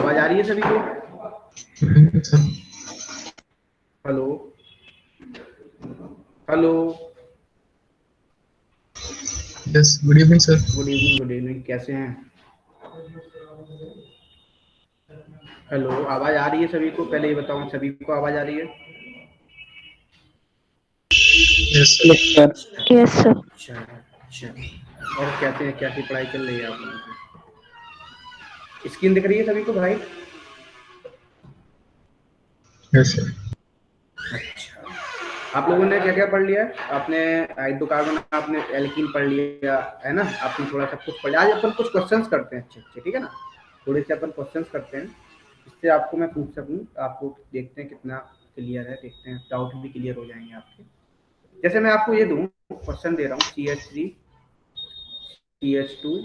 आवाज आ रही है सभी को? Hello hello. Yes, good evening sir. Good evening, good evening. कैसे हैं? हेलो, आवाज आ रही है सभी को? पहले ये बताओ, सभी को आवाज आ रही है? Yes yes sir. Sir. Yes sir. अच्छा अच्छा। और कैसे हैं, कैसी पढ़ाई चल रही है आप लोगों की? स्क्रीन दिख रही है सभी को भाई? Yes sir. अच्छा। आप लोगों ने क्या क्या पढ़ लिया है? आपने हाइड्रोकार्बन, आपने एल्कीन पढ़ लिया है ना? आपने थोड़ा सा कुछ पढ़ लिया। आज अपन कुछ क्वेश्चंस करते हैं अच्छे अच्छे, ठीक है ना? थोड़े से अपन क्वेश्चंस करते हैं, जिससे आपको मैं पूछ सकूं। आपको देखते हैं कितना क्लियर है, देखते हैं डाउट भी क्लियर हो जाएंगे आपके। जैसे मैं आपको ये दूं, क्वेश्चन दे रहा हूँ, CH3 CH2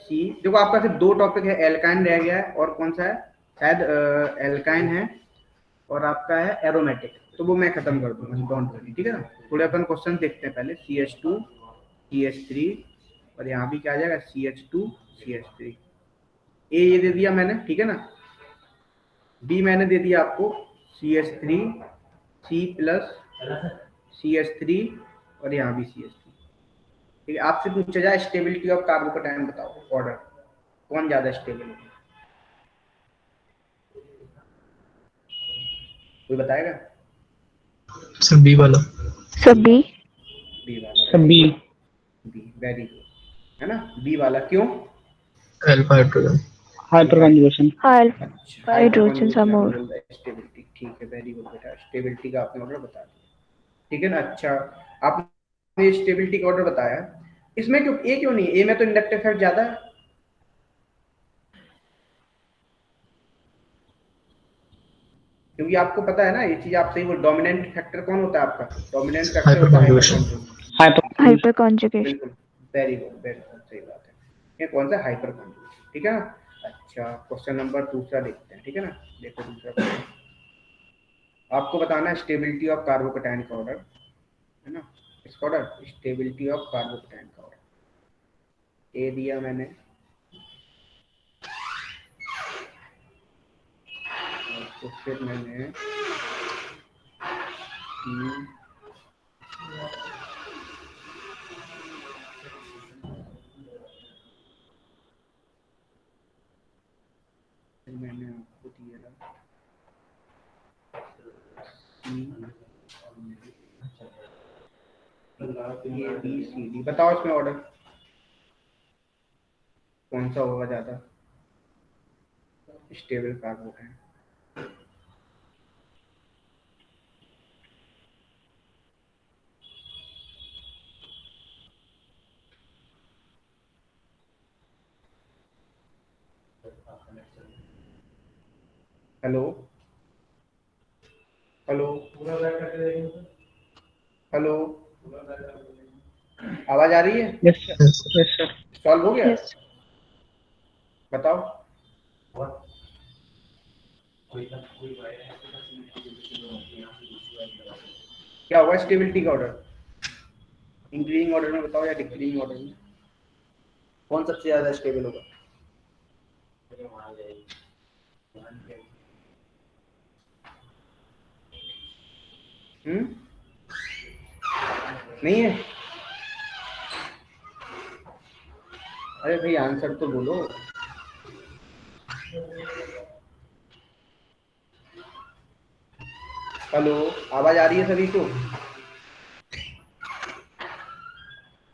सी। देखो आपका सिर्फ दो टॉपिक है, एल्काइन रह गया है, और कौन सा है? शायद एल्काइन है, और आपका है एरोमेटिक। तो वो मैं खत्म कर दूंगा, डोंट वरी, ठीक है ना? थोड़े अपन क्वेश्चन देखते हैं पहले। CH2 CH3, और यहाँ भी क्या आ जाएगा? CH2 CH3। ए ये दे दिया मैंने, ठीक है ना? बी मैंने दे दिया आपको CH3 C प्लस CH3, और यहाँ भी CH3। ठीक है, आपसे पूछा जाए स्टेबिलिटी ऑफ कार्बोकेटाइन बताओ, ऑर्डर कौन ज्यादा स्टेबल है? कोई बताएगा? सर बी वाला। Sir B. बी वाला, sir very B. Good. B, very good, है ना? बी वाला क्यों? Alpha hydrogen. Hyperconjugation. High अच्छा, हाइड्रोजन आर हाइपरकॉन्जुगेशन मोर। बोल रहा है, स्टेबिलिटी। ठीक है, वेरी गुड बेटा, स्टेबिलिटी का आपने ऑर्डर बता दिया, ठीक है ना? अच्छा, आपने स्टेबिलिटी का ऑर्डर बताया, इसमें क्यों ए क्यों नहीं? ए में तो इंडक्टिव इफेक्ट ज्यादा है। क्योंकि आपको पता है ना ये चीज, आप सही बोल। डोमिनेंट फैक्टर कौन होता है आपका? डोमिनेंट फैक्टर हाइपर होता है कॉन्जुगेशन। हाइपरकॉन्जुगेशन। हाइपर। Hyper conjugation. बिल्कुल, वेरी गुड, वेरी गुड, सही बात है। ये कौन सा? हाइपरकॉन्जुगेशन, ठीक है ना? अच्छा, क्वेश्चन नंबर दूसरा देखते हैं, ठीक है ना? देखो दूसरा क्वेश्चन, आपको बताना है स्टेबिलिटी ऑफ कार्बोकेटाइन का ऑर्डर, है ना? इसका ऑर्डर स्टेबिलिटी ऑफ कार्बोकेटाइन का ऑर्डर। ए दिया मैंने, और तो फिर मैंने फिर मैंने आपको दिया ABCD। बताओ इसमें ऑर्डर कौन सा होगा ज्यादा stable carbocation? Hello hello hello, आवाज आ रही है? Yes sir. Yes sir. Yes sir. Solve हो गया? यस। बताओ। क्या होगा स्टेबिलिटी का ऑर्डर? इंक्रीजिंग ऑर्डर में बताओ या डिक्रीजिंग ऑर्डर में? कौन सबसे ज्यादा स्टेबल होगा? हम्म, नहीं है? अरे भाई आंसर तो बोलो। हेलो, आवाज आ रही है सभी को?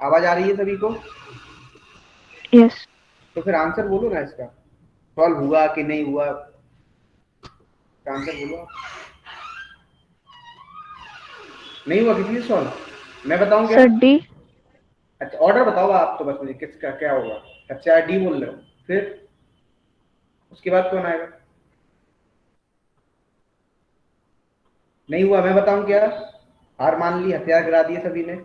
आवाज आ रही है सभी को? यस। तो फिर आंसर बोलो ना इसका। सॉल्व हुआ कि नहीं हुआ? आंसर बोलो। नहीं हुआ किसी से सॉल्व? मैं बताऊं क्या? Sir D. अच्छा, ऑर्डर बताओ आप तो, बस मुझे किसका क्या होगा। अच्छा, डी बोल रहे हो, फिर उसके बाद कौन आएगा? नहीं हुआ, मैं बताऊं क्या? हार मान ली, हथियार गिरा दिए सभी ने।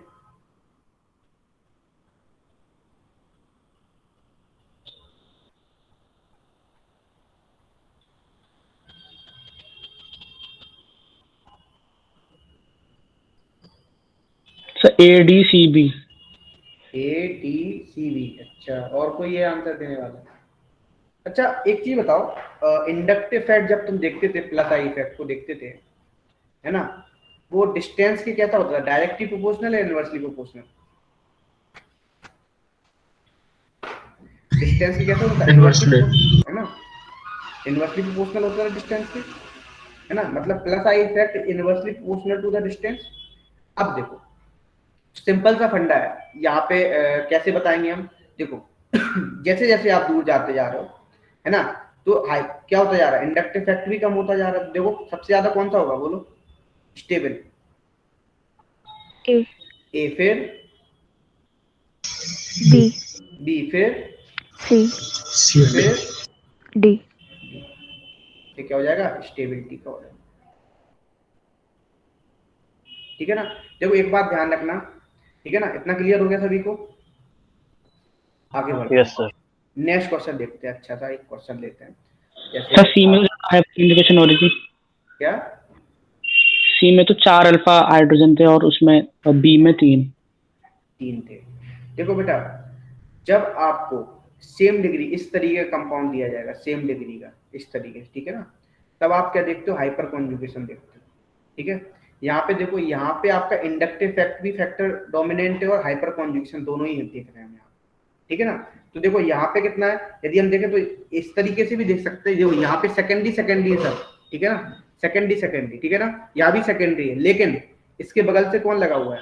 Sir ADCB। ATCB। अच्छा, और कोई ये आंसर देने वाला? अच्छा एक चीज बताओ, इंडक्टिव फैक्ट जब तुम देखते थे, प्लस आई इफेक्ट को देखते थे, है ना, वो डिस्टेंस के कैसा होता था, डायरेक्टली प्रोपोर्शनल या इनवर्सली प्रोपोर्शनल? डिस्टेंस की कैसा होता है, Inversely. है ना, इनवर्सली प्रोपोर्शनल होता है डिस्टेंस के, है ना, मतलब plus I effect inversely proportional to the distance. अब देखो सिंपल सा फंडा है यहाँ पे, कैसे बताएंगे हम, देखो जैसे जैसे आप दूर जाते जा रहे हो, है ना, तो क्या होता जा रहा है, इंडक्टिव फैक्टर भी कम होता जा रहा है। देखो सबसे ज्यादा कौन सा होगा, बोलो, स्टेबल, A, ए, फिर B, बी, फिर C, C and D. फिर D. ये क्या हो जाएगा, स्टेबिलिटी का हो जाएगा। ठीक है ना, देखो एक बात ध्यान रखना, ठीक है ना, इतना क्लियर हो गया सभी को? आगे बढ़ते यस सर। नेक्स्ट क्वेश्चन देखते हैं, अच्छा सा एक क्वेश्चन लेते हैं, सर जैसे सी में तो हाइपर इंडिकेशन हो रही थी। क्या, सी में तो 4 अल्फा हाइड्रोजन थे और उसमें बी में 3। 3 थे। देखो बेटा, जब आपको सेम डिग्री इस तरीके का कंपाउंड दिया जाएगा, सेम डिग्री का इस तरीके से, ठीक है ना, तब आप क्या देखते हो, हाइपर कॉन्जुगेशन देखते हो। ठीक है, यहाँ पे देखो, यहाँ पे आपका इंडक्टिव फैक्ट भी फैक्टर डोमिनेंट है और हाइपर कॉन्जुगेशन दोनों ही देख रहे हैं हम यहाँ। ठीक है ना, तो देखो यहाँ पे कितना है, यदि हम देखें तो इस तरीके से भी देख सकते हैं, देखो यहाँ पे सेकेंडरी है सब, ठीक है ना, सेकेंडरी, ठीक है ना, यहाँ भी सेकेंडरी है, लेकिन इसके बगल से कौन लगा हुआ है,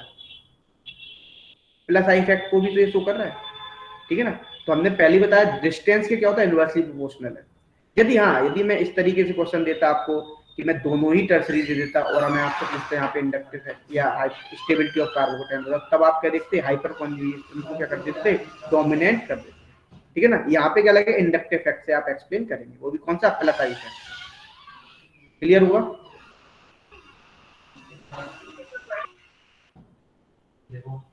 प्लस आई इफेक्ट को भी तो ये शो कर रहा है। ठीक है ना, तो हमने पहले बताया डिस्टेंस के क्या होता है, इनवर्सली प्रोपोर्शनल है। यदि मैं इस तरीके से क्वेश्चन देता आपको कि मैं दोनों ही टर्सरी दे देता और हमें आपसे पूछते हैं यहाँ पे इंडक्टिव है या स्टेबिलिटी ऑफ कार्बोकेटाइन, तब आप क्या देखते, हाइपर कॉन्जुगेशन को क्या कर देते, डोमिनेंट कर देते। ठीक है ना, यहाँ पे क्या लगे, इंडक्टिव फैक्ट से आप एक्सप्लेन करेंगे, वो भी कौन सा, प्लस आई फैक्ट। क्लियर हुआ?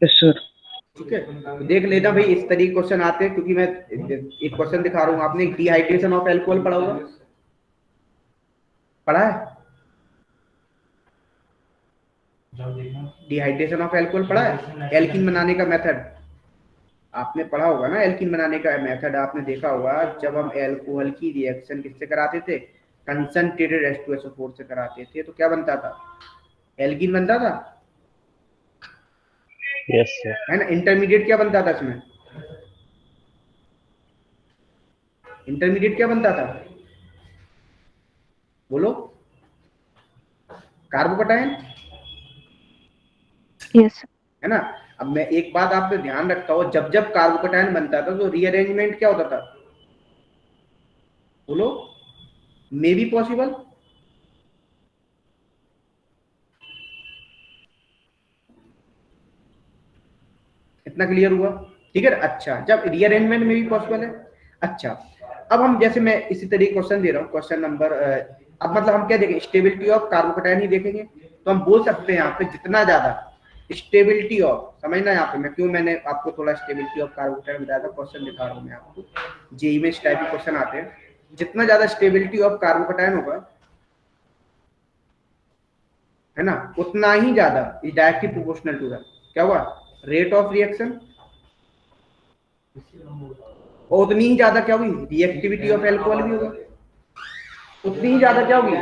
Yes sir. ठीक है, तो देख लेना भाई, इस तरीके क्वेश्चन आते हैं, क्योंकि मैं एक क्वेश्चन दिखा रहा हूँ, आपने डिहाइड्रेशन ऑफ एल्कोहल पढ़ा होगा, पढ़ा है, डिहाइड्रेशन ऑफ एल्कोहल पढ़ा है, एल्कीन बनाने का मेथड आपने पढ़ा होगा ना, एल्कीन बनाने का मेथड आपने देखा होगा, जब हम एल्कोहल की रिएक्शन किससे कराते थे, कंसंट्रेटेड H2SO4 से कराते थे, तो क्या बनता था, एल्कीन बनता था, यस सर। है ना। इंटरमीडिएट क्या बनता था इसमें, इंटरमीडिएट क्या बनता था, बोलो, कार्बोकेटाइन, Yes. है ना। अब मैं एक बात आप पे ध्यान रखता हूँ, जब जब कार्बोकेटाइन बनता था तो रीअरेंजमेंट क्या होता था, बोलो, मे बी पॉसिबल, इतना क्लियर हुआ? ठीक है, अच्छा, जब रीअरेंजमेंट में भी पॉसिबल है। अच्छा, अब हम जैसे मैं इसी तरीके क्वेश्चन दे रहा हूँ, क्वेश्चन नंबर, अब मतलब हम क्या देखेंगे, स्टेबिलिटी ऑफ कार्बोकेटाइन ही देखेंगे, तो हम बोल सकते हैं यहाँ पे जितना ज्यादा स्टेबिलिटी ऑफ, समझना यहाँ पे मैं क्यों मैंने आपको थोड़ा स्टेबिलिटी ऑफ कार्बोकेटाइन बताया था, क्वेश्चन दिखा रहा हूँ मैं आपको, जेईई में इस टाइप के क्वेश्चन आते हैं, जितना ज्यादा स्टेबिलिटी ऑफ कार्बोकेटाइन होगा, है ना, उतना ही ज्यादा डायरेक्टली प्रोपोर्शनल टू द क्या हुआ, रेट ऑफ रिएक्शन, और उतनी ही ज्यादा क्या होगी, रिएक्टिविटी ऑफ एल्कोहल भी होगा, उतनी ही ज्यादा क्या होगी,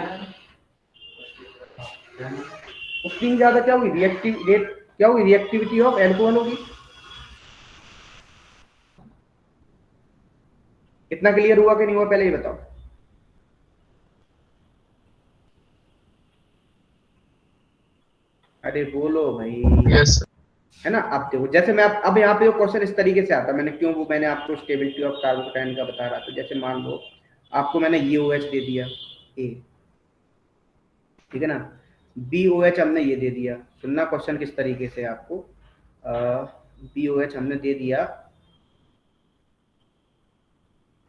उतनी ही ज्यादा क्या होगी, रिएक्टिव रेट क्या होगी, रिएक्टिविटी ऑफ एल्कोहल होगी। इतना क्लियर हुआ कि नहीं हुआ, पहले ही बताओ। अरे बोलो भाई। Yes. है ना, अब देखो जैसे मैं अब यहाँ पे क्वेश्चन इस तरीके से आता, मैंने क्यों, वो मैंने आपको स्टेबिलिटी ऑफ कार्बोकेटाइन का बता रहा था, जैसे मान लो आपको मैंने ये OH दे दिया ए, ठीक है ना, BOH हमने ये दे दिया, सुनना क्वेश्चन किस तरीके से आपको, BOH हमने दे दिया,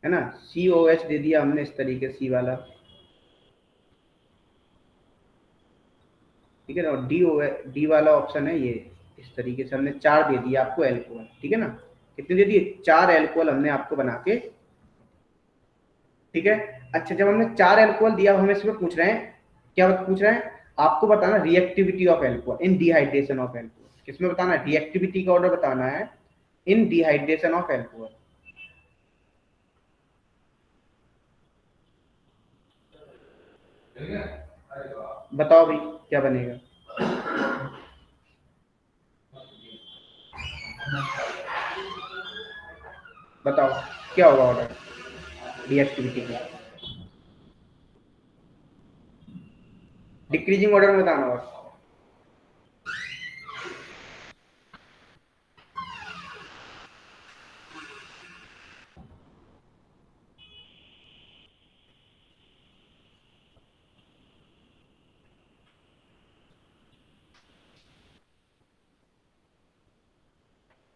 है ना, COH दे दिया हमने इस तरीके सी वाला, ठीक है ना, और डी वाला ऑप्शन है ये, इस तरीके से हमने 4 दे दिया आपको एल्कोहल, ठीक है ना, कितने दे दिए, 4 एल्कोहल हमने आपको बना के, ठीक है। अच्छा, जब हमने 4 एल्कोहल दिया, हमें इसमें पूछ रहे हैं, क्या पूछ रहे हैं, आपको बताना reactivity of alcohol in dehydration of alcohol, किसमें बताना है, रिएक्टिविटी का ऑर्डर बताना है इन डिहाइड्रेशन ऑफ एल्कोहल, बताओ भाई क्या बनेगा। बताओ क्या होगा ऑर्डर रिएक्टिविटी का। डिक्रीजिंग ऑर्डर में बताना बस।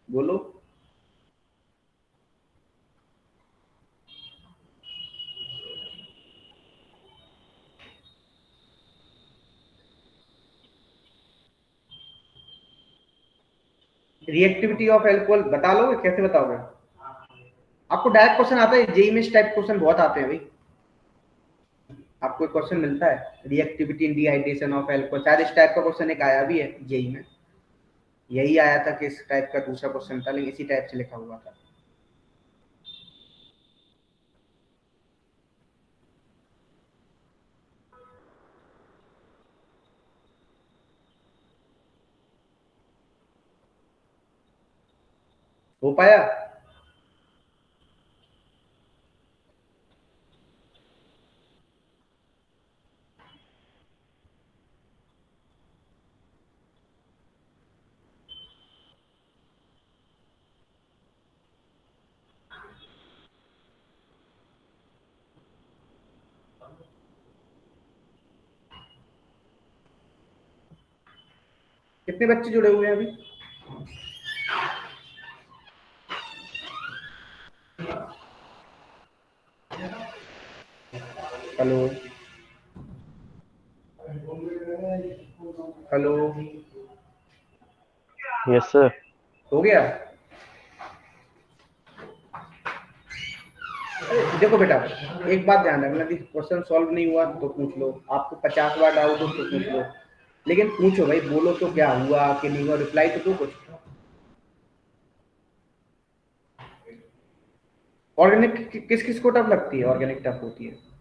बोलो। रिएक्टिविटी ऑफ एल्कोहल बता लोगे, कैसे बताओगे? आपको डायरेक्ट क्वेश्चन आता है जेई में, इस टाइप क्वेश्चन बहुत आते हैं भाई। आपको एक क्वेश्चन मिलता है reactivity in dehydration of alcohol, शायद इस टाइप का क्वेश्चन एक आया भी है जेई में। यही आया था कि इस टाइप का दूसरा क्वेश्चन था, लेकिन इसी टाइप से लिखा हुआ था। हो पाया? कितने बच्चे जुड़े हुए हैं अभी? Hello hello. Yes sir. हो गया? देखो बेटा, एक बात ध्यान रखना कि क्वेश्चन सॉल्व नहीं हुआ तो पूछ लो, आपको 50 बार डाउट हो तो पूछ लो, लेकिन पूछो भाई, बोलो तो क्या हुआ कि नहीं हुआ, रिप्लाई तो दो कुछ। ऑर्गेनिक किस किस को टफ लगती है? ऑर्गेनिक टफ होती है।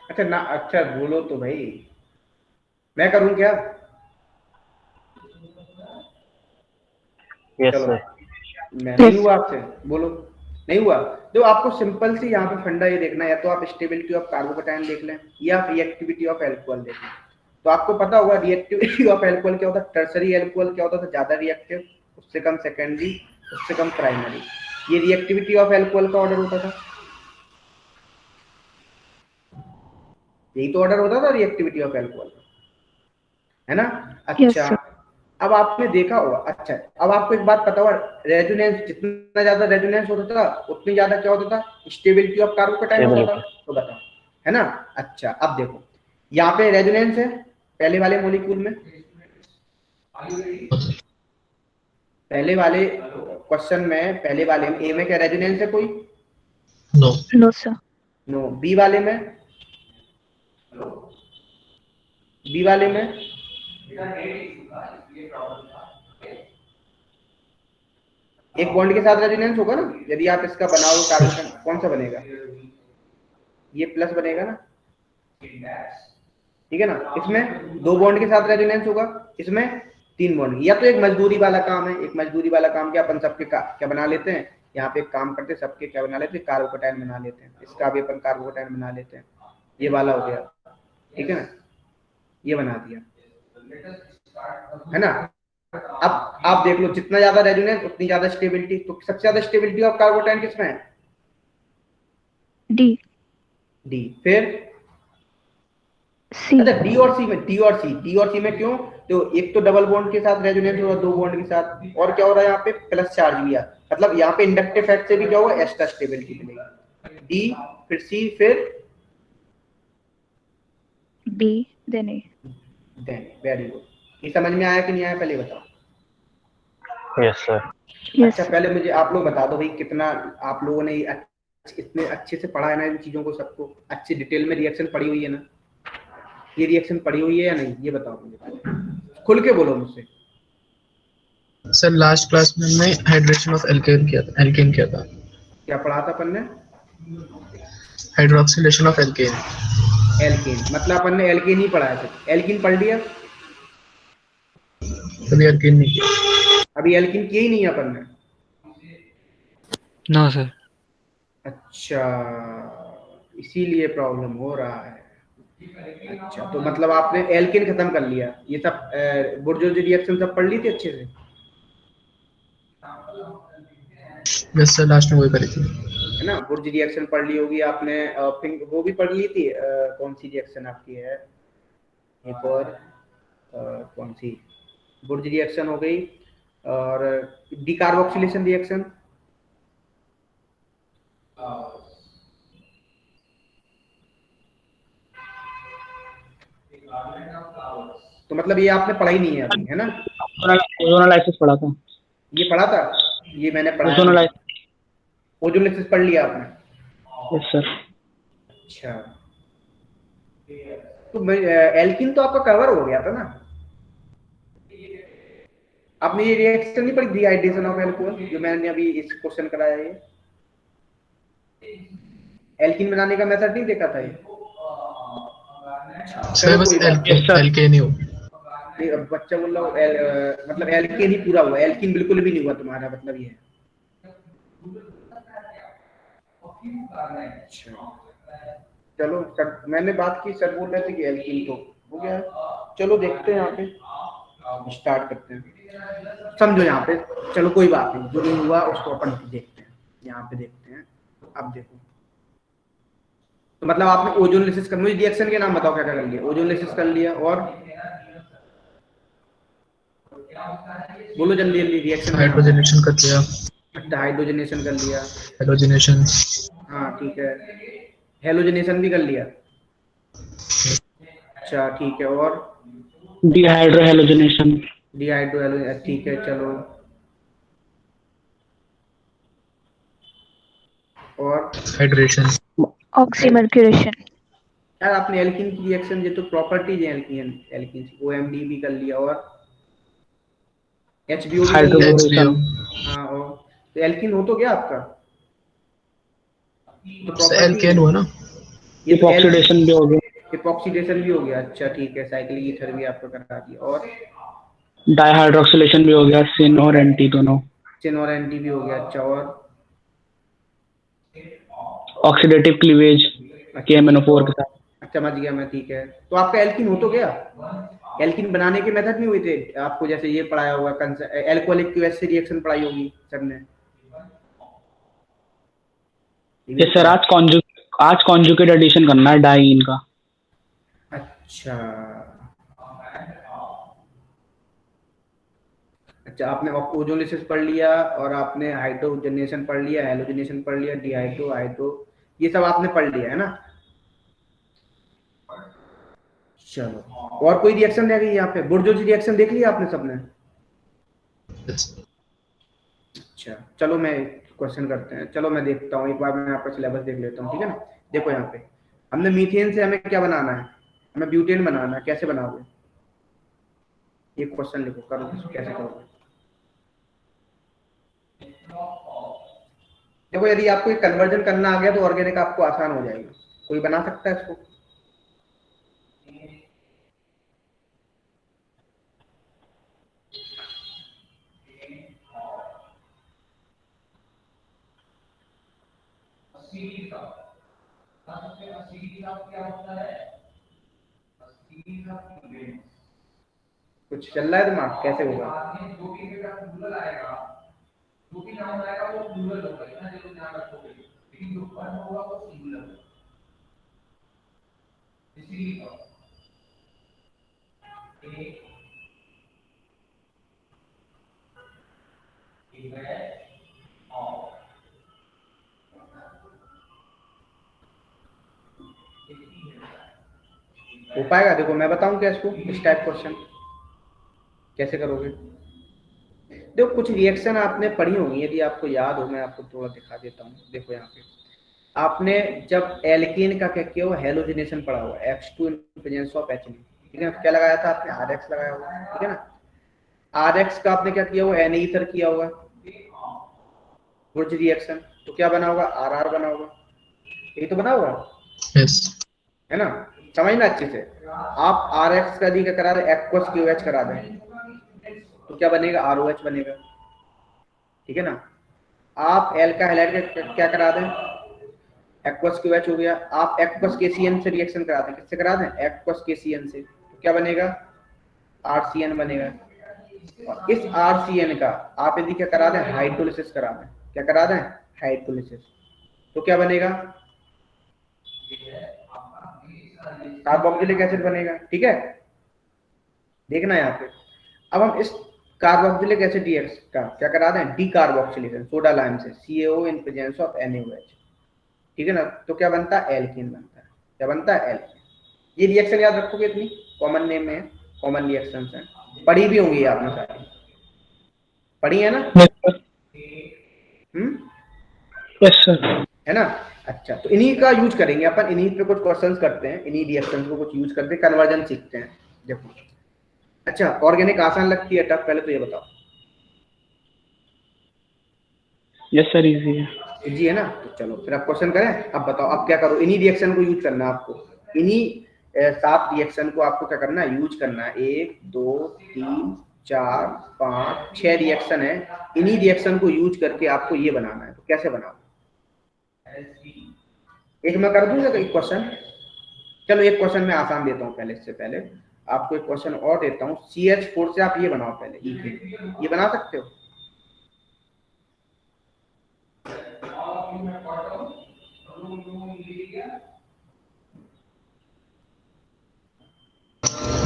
अच्छा ना, अच्छा बोलो तो भाई, मैं करूं क्या? यस चलो, सर। मैं नहीं Yes. हुआ आपसे, बोलो। नहीं हुआ तो आपको सिंपल सी यहाँ पे फंडा ये देखना है, या तो आप स्टेबिलिटी ऑफ कार्बोकेटायन देख लें या रिएक्टिविटी ऑफ एल्कोहल देख लें। तो आपको पता होगा रिएक्टिविटी ऑफ एल्कोहल क्या होता है, टर्सरी एल्कोहल क्या होता था, ज्यादा रिएक्टिव, उससे कम सेकेंडरी, उससे कम प्राइमरी। ये रिएक्टिविटी ऑफ एल्कोहल का ऑर्डर होता था, यही तो ऑर्डर होता था रिएक्टिविटी ऑफ एल्कोहल, है ना? Yes, अच्छा, sir. अब आपने देखा होगा, अच्छा अब आपको एक बात पता होगा, रेजोनेंस, जितना ज्यादा रेजोनेंस होता था उतनी ज्यादा क्या होता था, स्टेबिलिटी ऑफ कार्बोकेटायन होता था। स्टेबिलिटी। तो बताओ, है ना? अच्छा अब देखो, यहाँ पे रेजोनेंस है पहले वाले मॉलिक्यूल में, पहले वाले क्वेश्चन में, पहले वाले में ए में क्या रेजोनेंस है कोई? No. No, sir. No. B वाले में, बी वाले में एक बॉन्ड के साथ रेजोनेंस होगा ना, यदि आप इसका बनाओ कार्बन, कौन सा बनेगा? ये प्लस बनेगा ना, ठीक है ना? इसमें 2 बॉन्ड के साथ रेजोनेंस होगा, इसमें 3 बॉन्ड। या तो एक मजदूरी वाला काम है, एक मजदूरी वाला काम क्या अपन सबके क्या बना लेते हैं, यहाँ पे एक काम करते हैं सबके क्या बना लेते हैं, कार्बोकेटायन बना लेते हैं, इसका भी अपन कार्बोकेटायन बना लेते हैं, ये वाला हो गया, ठीक है ना? ये बना दिया, है ना? अब आप देख लो, जितना ज्यादा रेजोनेंस उतनी ज्यादा स्टेबिलिटी, तो सबसे ज्यादा स्टेबिलिटी ऑफ कार्बोकेटायन किसमें है? D. डी। फिर C. अच्छा डी और सी में, डी और सी, डी और सी में क्यों? तो एक तो डबल बॉन्ड के साथ रेजोनेंस होगा, 2 बॉन्ड के साथ, और क्या हो रहा है यहाँ पे, प्लस चार्ज भी है, मतलब यहाँ पे इंडक्टिव इफेक्ट से भी क्या होगा, एक्स्ट्रा स्टेबिलिटी मिलेगी। डी, फिर सी, फिर B. Then A. Then. Very good. ये समझ में आया कि नहीं आया, पहले बताओ। Yes sir. Yes, अच्छा sir. पहले मुझे आप लोग बता दो भाई, कितना आप लोगों ने अच्छा इतने अच्छे से पढ़ा है ना इन चीजों को, सबको अच्छी डिटेल में रिएक्शन पढ़ी हुई है ना, ये रिएक्शन पढ़ी हुई है या नहीं, ये बताओ मुझे, खुल के बोलो मुझसे। सर लास्ट क्लास में हमने हाइड्रेशन ऑफ एल्केन किया था, एल्केन किया था। क्या पढ़ा था अपन ने? Hydroxylation of alkene. एल्केन, मतलब अपन ने एल्केन ही पढ़ा है, सिर्फ एल्कीन पढ़ लिया, कभी एल्केन नहीं किया। अभी एल्कीन किया ही नहीं है अपन ने। No sir. अच्छा, इसीलिए प्रॉब्लम हो रहा है। अच्छा, तो मतलब आपने एल्केन खत्म कर लिया, ये सब बुर्जोजी रिएक्शन सब पढ़ ली थी अच्छे से? यस सर, लास्ट में वही करी थी। है ना, बुर्ज रिएक्शन पढ़ ली होगी आपने, फिर वो भी पढ़ ली थी, कौन सी रिएक्शन आपकी है एक और, कौन सी, बुर्ज रिएक्शन हो गई, और डिकार्बोक्सिलेशन रिएक्शन, तो मतलब ये आपने पढ़ा ही नहीं है अभी, है ना? ओजोनोलाइसिस पढ़ा था। ये पढ़ा था, ये मैंने पढ़ा है। ओजोनोलाइसिस। ओजोनोलाइसिस पढ़ लिया आपने? Yes sir. अच्छा, तो एल्किन तो आपका कवर हो गया था ना, आपने ये रिएक्शन नहीं पढ़ी, डिहाइड्रेशन ऑफ एल्कोहल, जो मैंने अभी इस क्वेश्चन कराया है, एल्किन बनाने का मेथड नहीं देखा था ये? सर बस एल्केन ही हो। नहीं, अब बच्चा बोल रहा हूँ मतलब एल्केन ही पूरा हुआ, एल्किन बिल्कुल भी नहीं हुआ तुम्हारा, मतलब ये है। अच्छा, चलो सर, मैंने बात की, सर बोल रहे थे कि एल्किन तो हो गया है। चलो देखते हैं, यहाँ पे स्टार्ट करते हैं, समझो यहाँ पे, चलो कोई बात नहीं, जो नहीं हुआ उसको अपन देखते हैं, यहाँ पे देखते हैं। अब देखो, तो मतलब आपने ओजोनोलाइसिस कर, मुझे रिएक्शन के नाम बताओ क्या क्या कर लिया? ओजोनोलाइसिस कर लिया, और बोलो जल्दी जल्दी रिएक्शन। हाइड्रोजनेशन कर लिया। हाइड्रोजनेशन कर लिया, हेलोजनेशन। हाँ ठीक है, हेलोजनेशन भी कर लिया। अच्छा ठीक है, और डिहाइड्रो हेलोजनेशन। डिहाइड्रो हेलोजनेशन, ठीक है चलो, और हाइड्रेशन। ऑक्सीमर्क्यूरेशन। यार आपने एल्कीन की रिएक्शन, ये तो प्रॉपर्टीज है एल्कीन, एल्कीन ओएमडी भी कर लिया, और एचबीओ भी कर लिया। हाइड्रोबोरेशन। हाँ, और तो एल्कीन हो तो गया आपका, तो सर एल्केन हुआ ना। ये तो ऑक्सीडेशन भी हो गया। इपॉक्सीडेशन भी हो गया, अच्छा ठीक है, साइक्लिक ईथर भी आपका करा दिया, और डाइहाइड्रोक्सिलेशन भी हो गया, सिन और एंटी दोनों। चिन और एंटी भी हो गया, अच्छा, और ऑक्सीडेटिव क्लीवेज KMnO4 के साथ। समझ गया मैं, ठीक है, तो आपका एल्कीन हो तो गया। एल्कीन बनाने के मेथड नहीं हुए थे आपको, जैसे ये पढ़ाया होगा, एल्कोहलिक क्यूएस से रिएक्शन पढ़ाई होगी सर ने? यस सर, आज कॉन्जुगेट एडिशन करना है डाइइन का। अच्छा अच्छा, आपने ओजोनोलाइसिस पढ़ लिया, और आपने हाइड्रोजनेशन पढ़ लिया, हेलोजनेशन पढ़ लिया, डिहाइड्रो, हाइड्रो, ये सब आपने पढ़ लिया है ना? चलो, और कोई रिएक्शन रह गई यहाँ पे? बुर्जोजी रिएक्शन देख लिया आपने सबने? अच्छा, चलो मैं क्वेश्चन करते हैं, चलो मैं देखता हूँ, एक बार मैं यहाँ पर सिलेबस देख लेता हूँ, ठीक है ना? देखो यहाँ पे हमने मीथेन से हमें क्या बनाना है, हमें ब्यूटेन बनाना है, कैसे बनाओगे? ये क्वेश्चन लिखो, करो, कैसे करोगे? देखो, यदि आपको कन्वर्जन करना आ गया तो ऑर्गेनिक आपको आसान हो जाएगा, कोई बना सकता है इसको? कुछ चल रहा है दिमाग, कैसे होगा? हो पाएगा? देखो मैं बताऊं क्या इसको, इस टाइप क्वेश्चन कैसे करोगे? देखो कुछ रिएक्शन आपने पढ़ी होंगी, यदि आपको याद हो, मैं आपको थोड़ा दिखा देता हूँ, देखो यहाँ पे आपने जब एल्कीन का क्या किया हुआ हेलोजिनेशन पढ़ा हुआ X2 in presence of H, ठीक है, तो क्या लगाया था आपने RX लगाया हुआ, ठीक है ना। RX का आपने क्या किया हुआ Na ईथर किया हुआ वुर्ज रिएक्शन, तो क्या बना होगा RR बना होगा, यही तो बना हुआ यस है ना। समझना अच्छे से, आप RX का दी क्या करा दे एक्वस QH करा दें तो क्या बनेगा ROH बनेगा, ठीक है ना। आप एल का हाइलाइट क्या करा दें एक्वस QH हो गया, आप एक्वस KCN से रिएक्शन करा दें, किससे करा दें एक्वस KCN से, तो क्या बनेगा RCN बनेगा। और इस RCN का आप यदि क्या करा दें हाइड्रोलिसिस करा दें, क्या करा दें हाइड्रोलिसिस, तो क्या बनेगा कार्बोक्सिलिक एसिड बनेगा, ठीक है। देखना यहाँ पे, अब हम इस कार्बोक्सिलिक एसिड रिएक्शन का क्या करा दें डी कार्बोक्सिलेशन सोडा लाइम से CaO in presence of NaOH, ठीक है ना, तो क्या बनता है एल्कीन बनता है, क्या बनता है एल्कीन। ये रिएक्शन याद रखोगे, इतनी कॉमन नेम में है, कॉमन रिएक्शंस हैं, पढ़ी भी होंगी आपने सारी, पढ़ी है ना। Yes sir. है ना। अच्छा, तो इन्हीं का यूज करेंगे अपन, इन्हीं पे कुछ क्वेश्चंस करते हैं, इन्हीं रिएक्शंस को कुछ यूज करते हैं, कन्वर्जन सीखते हैं। देखो अच्छा, ऑर्गेनिक आसान लगती है टफ, पहले तो ये बताओ। यस सर, इजी है। इजी है ना, तो चलो फिर आप क्वेश्चन करें। अब बताओ अब क्या करो, इन्हीं रिएक्शन को यूज करना है आपको, इन्हीं 7 रिएक्शन को आपको क्या करना है यूज करना है। 1 2 3 4 5 6 रिएक्शन है, इन्हीं रिएक्शन को यूज करके आपको ये बनाना है। तो कैसे बनाओ, एक मैं कर दूंगा एक क्वेश्चन। चलो एक क्वेश्चन मैं आसान देता हूँ पहले, इससे पहले आपको एक क्वेश्चन और देता हूँ। CH4 से आप ये बनाओ पहले, इथेन, ये बना सकते हो।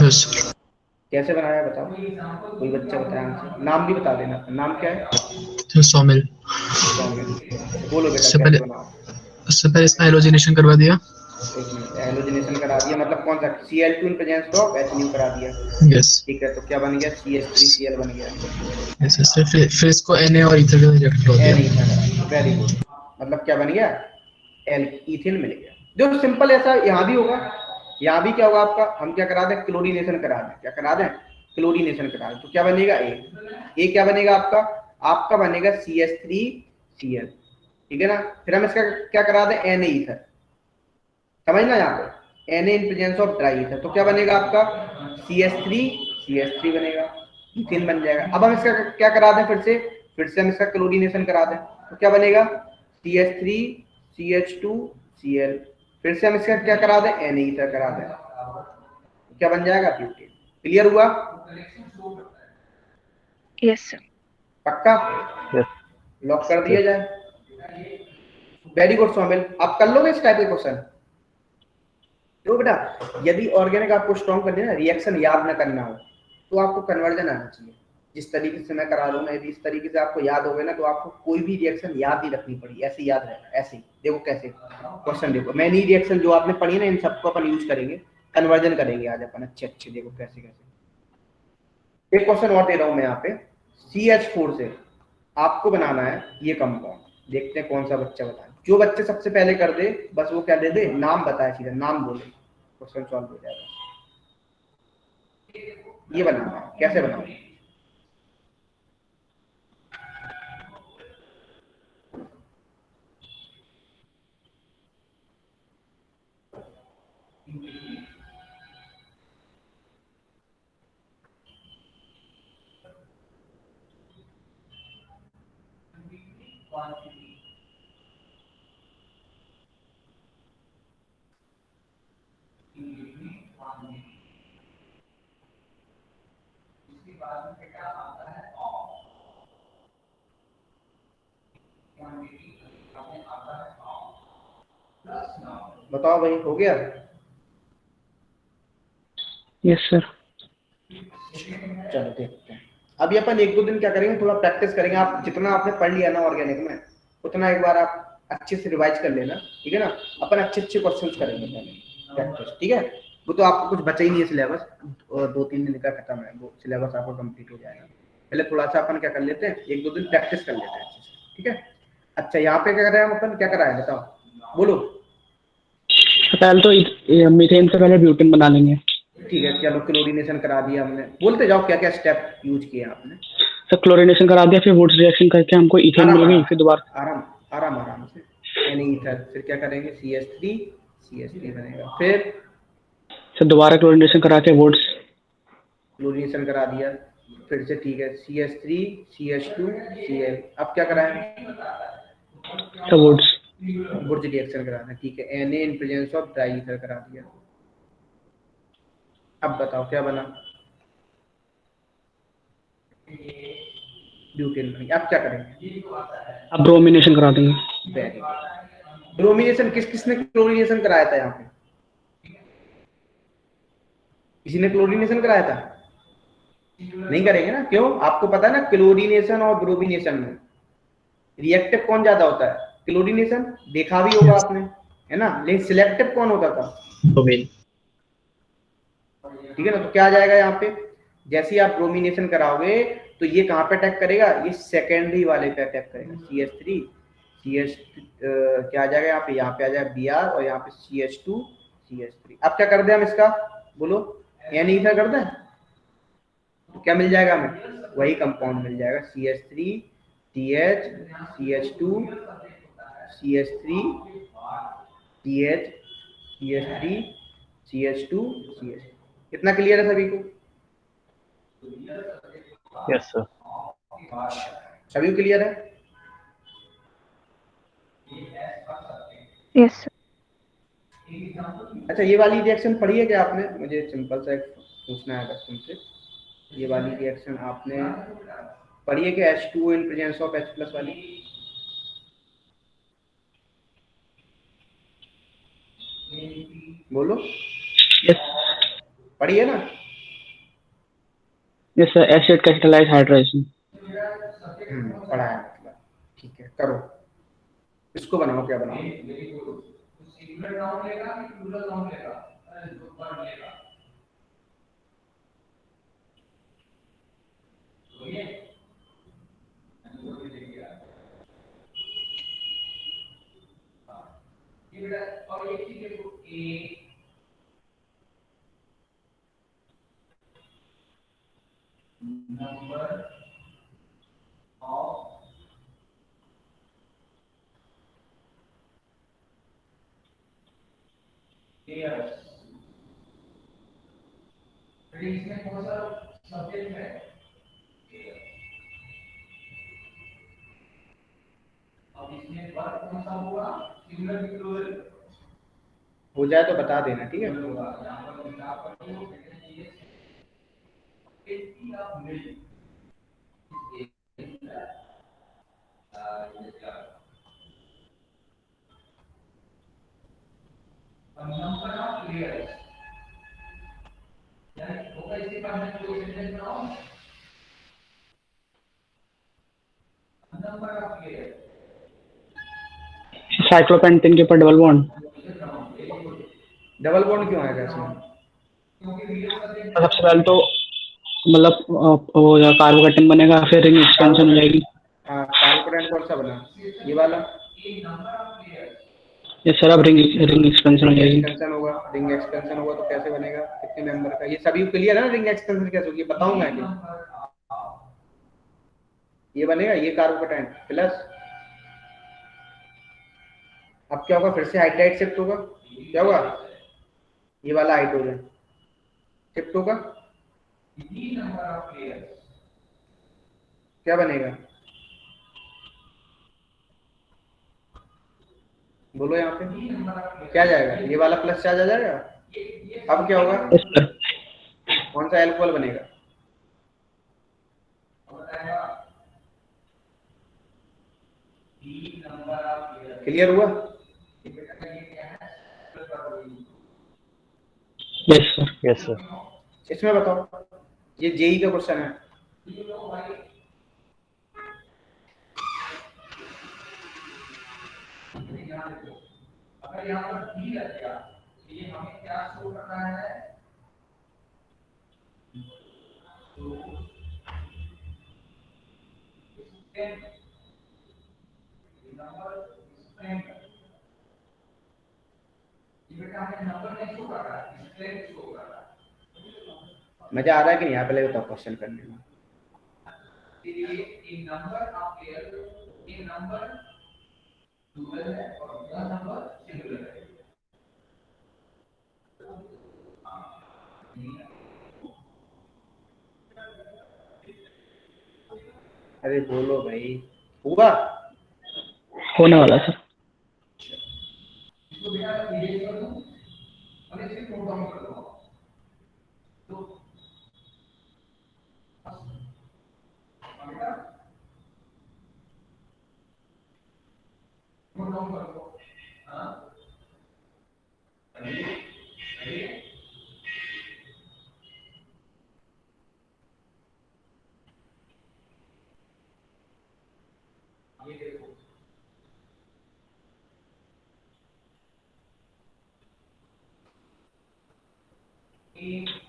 Yes sir. कैसे बनाया बताओ, कोई बच्चा बताया आंसर, नाम भी बता देना, नाम क्या है। सौमिल। बोलो बेटा इससे कैसे बनाओ। इसका हेलोजिनेशन करवा दिया। एक मिनट, हेलोजिनेशन करा दिया मतलब कौन सा Cl2 in presence of H करा दिया, यस ठीक है, तो क्या बन गया CH3Cl बन गया। Yes sir. फिर इसको Na और ईथर के रिएक्ट कर एन दिया। ईथर, वेरी गुड, मतलब क्या बन गया एल इथेन मिल गया। जो सिंपल ऐसा यहाँ भी होगा, यहाँ भी क्या होगा आपका, हम क्या करा दें क्लोरीनेशन करा दें, क्या करा दें क्लोरीनेशन करा दें, तो क्या बनेगा ए क्या बनेगा आपका, आपका बनेगा CH3Cl, ठीक है ना। फिर हम इसका क्या करा दें Na ईथर, समझना यहाँ पे Na in presence of dry ether, तो क्या बनेगा आपका CH3 बनेगा, इथेन बन जाएगा। अब हम इसका क्या करा दें फिर से हम इसका क्लोरीनेशन करा दें, तो क्या बनेगा CH3 CH2Cl, फिर से हम इसका क्या करा दें Na ईथर करा दें, तो क्या बन जाएगा ब्यूटेन। क्लियर हुआ, यस सर। पक्का, लॉक कर दिया जाए। वेरी गुड सोमिल, आप कर लोगे इस टाइप के क्वेश्चन। तो बेटा यदि ऑर्गेनिक आपको स्ट्रॉन्ग करनी है ना, रिएक्शन याद ना करना हो, तो आपको कन्वर्जन आना चाहिए। जिस तरीके से मैं करा रहा हूँ ना, यदि इस तरीके से आपको याद हो गया ना, तो आपको कोई भी रिएक्शन याद नहीं रखनी पड़ी, ऐसे याद रहेगा। ऐसे ही देखो कैसे क्वेश्चन, देखो मैं नहीं रिएक्शन जो आपने पढ़ी ना, इन सबको अपन यूज करेंगे, कन्वर्जन करेंगे आज अपन अच्छे। देखो कैसे कैसे। एक क्वेश्चन और दे रहा हूँ मैं यहाँ पे, CH4 से आपको बनाना है ये कंपाउंड, देखते हैं कौन सा बच्चा बताए। जो बच्चे सबसे पहले कर दे बस वो क्या दे दे, नाम बताए, सीधा नाम बोले, क्वेश्चन सॉल्व हो जाएगा। ये बनाना है, कैसे बनाओ, बताओ भाई, हो गया। Yes sir. चलो देखते हैं। अभी अपन 1-2 दिन क्या करेंगे, थोड़ा प्रैक्टिस करेंगे। आप जितना आपने पढ़ लिया ना ऑर्गेनिक में, उतना एक बार आप अच्छे से रिवाइज कर लेना, ठीक है ना। अपन अच्छे क्वेश्चंस करेंगे पहले प्रैक्टिस, ठीक है। वो तो आपको कुछ बचा ही नहीं है सिलेबस, और 2-3 दिन का खत्म है वो सिलेबस, आपको कंप्लीट हो जाएगा। पहले थोड़ा सा अपन क्या कर लेते हैं, 1-2 दिन प्रैक्टिस कर लेते हैं अच्छे से, ठीक है। अच्छा यहाँ पे क्या कर रहे हैं हम अपन, क्या कर रहा है बताओ, बोलो। पहले तो मीथेन से पहले ब्यूटेन बना लेंगे। ठीक है, चलो क्लोरीनेशन करा दिया हमने, बोलते जाओ क्या क्या स्टेप यूज किए आपने। सर क्लोरीनेशन करा दिया, फिर वुड्स रिएक्शन करके हमको इथेन आराम मिल गई, आराम फिर दोबारा आराम आराम आराम से। यानी ईथर, फिर क्या करेंगे, CH3 बनेगा, फिर सर दोबारा क्लोरीनेशन करा के वुड्स क्लोरीनेशन करा दिया, फिर से ठीक है, CH3 CH2 Cl, अब क्या कराएं, सर वुड्स बुर्ज रिएक्शन कराना, ठीक है, Na in presence of dry ether करा दिया। अब बताओ क्या बना, ब्यूटेन बनी। अब क्या करेंगे, अब ब्रोमिनेशन करा देंगे। Very good. ब्रोमिनेशन किस किसने क्लोरीनेशन कराया था यहाँ पे, किसी ने क्लोरीनेशन कराया था, नहीं करेंगे ना, क्यों, आपको पता है ना क्लोरीनेशन और ब्रोमिनेशन में रिएक्टिव कौन ज्यादा होता है, क्लोरीनेशन, देखा भी होगा आपने, है ना, लेकिन सिलेक्टिव कौन होता था, ब्रोमीन। ठीक है ना। तो क्या आ जाएगा यहाँ पे, जैसे ही आप ब्रोमिनेशन कराओगे तो ये कहाँ पे अटैक करेगा, ये सेकेंडरी वाले पे अटैक करेगा, CH3 CH क्या आ जाएगा यहाँ पे आ जाएगा Br, और यहाँ पे CH2 CH3। अब क्या कर दें हम इसका, बोलो, या नहीं कर दें, तो क्या मिल जाएगा हमें, वही कंपाउंड मिल जाएगा, CH3 TH CH2 CH3 TH CH3 CH2 CH। कितना क्लियर है सभी को, यस सर। सभी को क्लियर है। Yes, sir. अच्छा, ये वाली रिएक्शन पढ़ी है क्या आपने, मुझे सिंपल सा एक पूछना है बस तुमसे, ये वाली रिएक्शन आपने पढ़ी है कि H2 in presence of H+ वाली, बोलो, यस पढ़ी है ना, yes sir, acid catalyse hydration. पढ़ा है मतलब, ठीक है, करो, इसको बनाओ, क्या बनाओ, हो जाए तो बता देना, ठीक है। साइक्लोपेंटेन के ऊपर डबल बॉन्ड। डबल बॉन्ड क्यों आएगा इसमें, सबसे पहले तो मतलब वो कार्बोकेटन बनेगा, फिर रिंग एक्सपेंशन हो जाएगी। कार्बोकेटन कौन सा बना, ये वाला, यस सर, अब रिंग एक्सपेंशन हो जाएगी। एक्सपेंशन होगा, रिंग एक्सपेंशन होगा तो कैसे बनेगा, कितने मेंबर का, ये सभी क्लियर है ना, रिंग एक्सपेंशन कैसे होगी बताऊंगा कि ये बनेगा, ये कार्बोकेटाइन प्लस, अब क्या होगा, फिर से हाइड्राइड शिफ्ट होगा, क्या होगा, ये वाला हाइड्रोजन शिफ्ट होगा, क्या बनेगा, बोलो यहाँ पे क्या जाएगा, ये वाला प्लस चार्ज आ जाएगा, अब क्या होगा, यस सर, कौन सा एल्कोहल बनेगा, क्लियर हुआ, यस सर। Yes sir. इसमें बताओ, ये जेई का क्वेश्चन है, अगर यहाँ पर डी लग गया तो ये हमें क्या शो करना है, तो नंबर मजा आ रहा है कि नहीं? यहाँ पहले बताओ क्वेश्चन करने में। अरे बोलो भाई, हुआ? होने वाला सर।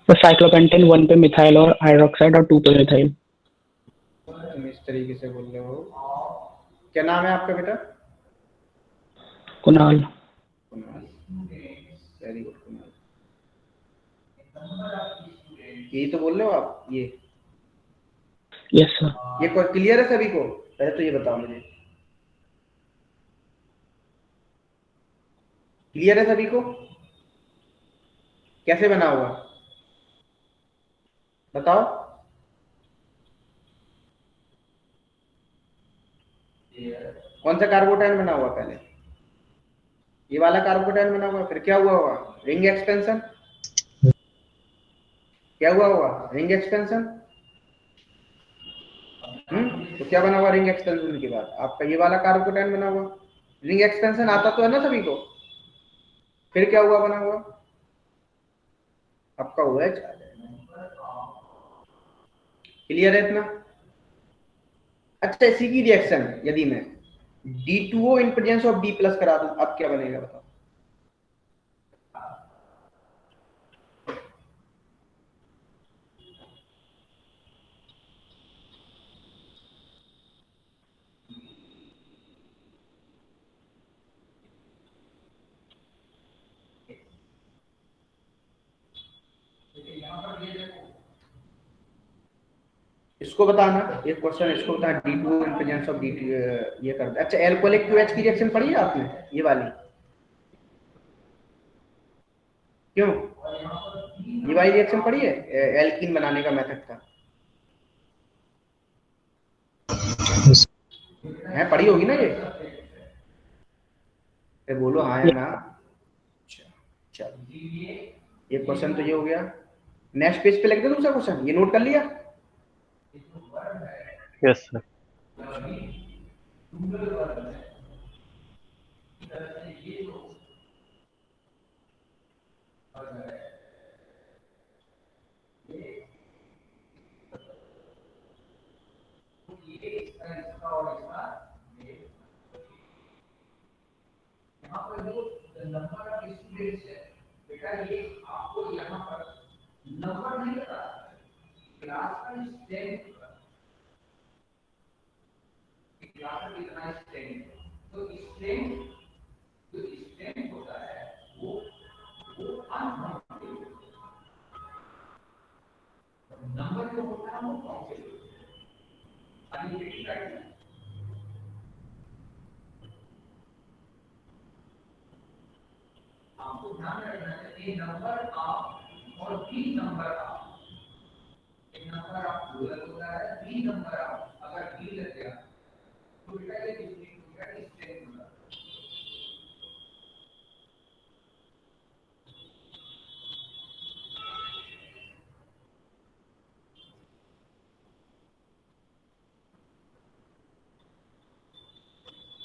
तो साइक्लोपेंटेन 1 पे मिथाइल और हाइड्रोक्साइड और 2 पे मिथाइल। तुम इस तरीके से बोल रहे हो। क्या नाम है आपका बेटा? कुणाल। Kunal, very good Kunal. यही तो बोल रहे हो आप? ये यस सर। ये क्लियर है सभी को? पहले तो ये बताओ मुझे, क्लियर है सभी को? कैसे बना हुआ बताओ? कौन सा कार्बोटाइन बना हुआ पहले? ये वाला कार्बोटाइन बना हुआ, फिर क्या हुआ होगा? Ring expansion. क्या हुआ होगा? Ring expansion. तो क्या बना हुआ रिंग एक्सपेंशन के बाद? आपका ये वाला कार्बोटाइन बना हुआ। रिंग एक्सपेंशन आता तो है ना सभी को? फिर क्या हुआ बना हुआ? आपका हुआ है। क्लियर है इतना? अच्छा, इसी की रिएक्शन यदि मैं D2O in presence of D plus करा दूं, अब क्या बनेगा बताओ? इसको बताना, एक क्वेश्चन इसको बताना, D2O in presence of D ये कर दे। अच्छा, एल्कोहलिक टू H की रिएक्शन पढ़ी है आपने? ये वाली क्यों? ये वाली रिएक्शन पढ़ी है? एल्कीन बनाने का मेथड था, है पढ़ी होगी ना ये? बोलो हाँ या ना। चलो, ये क्वेश्चन तो ये हो गया। नेक्स्ट पेज पे लिख दे दूसरा क्वेश्चन, ये नोट कर लिया? Yes sir.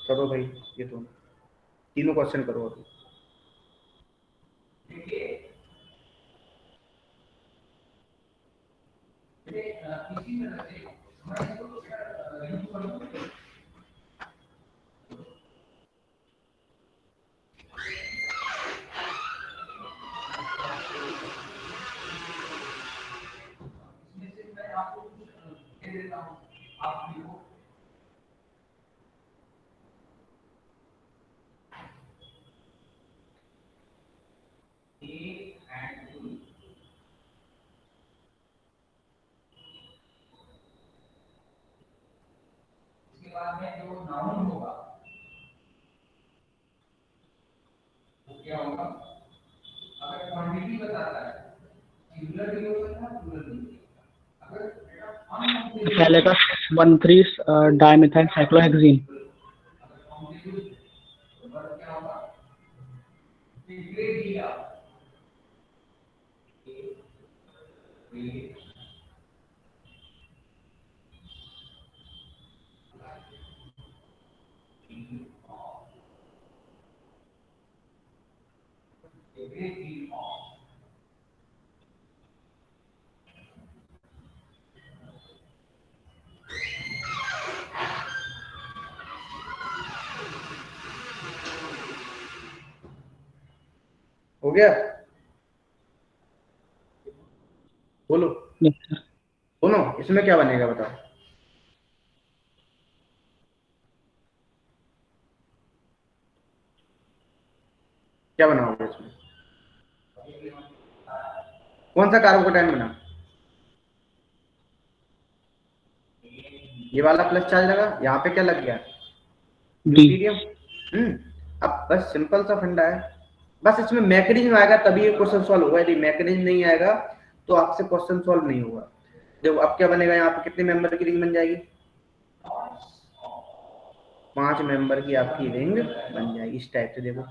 करो भाई, ये तो तीनों क्वेश्चन करो अभी। पहले का 1,3 डाइमिथाइल साइक्लोहेक्सीन। हो गया? बोलो यस सर। बोलो, इसमें क्या बनेगा बताओ? क्या बनाओगे इसमें? कौन सा कार्बोकेटाइन बना? ये वाला प्लस चार्ज लगा, यहाँ पे क्या लग गया? डी। ड्यूटीरियम। अब बस सिंपल सा फंडा है, बस इसमें मैकेनिज्म आएगा तभी ये क्वेश्चन सॉल्व होगा, यदि मैकेनिज्म नहीं आएगा तो आपसे क्वेश्चन सॉल्व नहीं होगा। देखो अब क्या बनेगा, यहाँ पे कितने मेंबर की रिंग बन जाएगी? 5 मेंबर की आपकी रिंग बन जाएगी इस टाइप से। देखो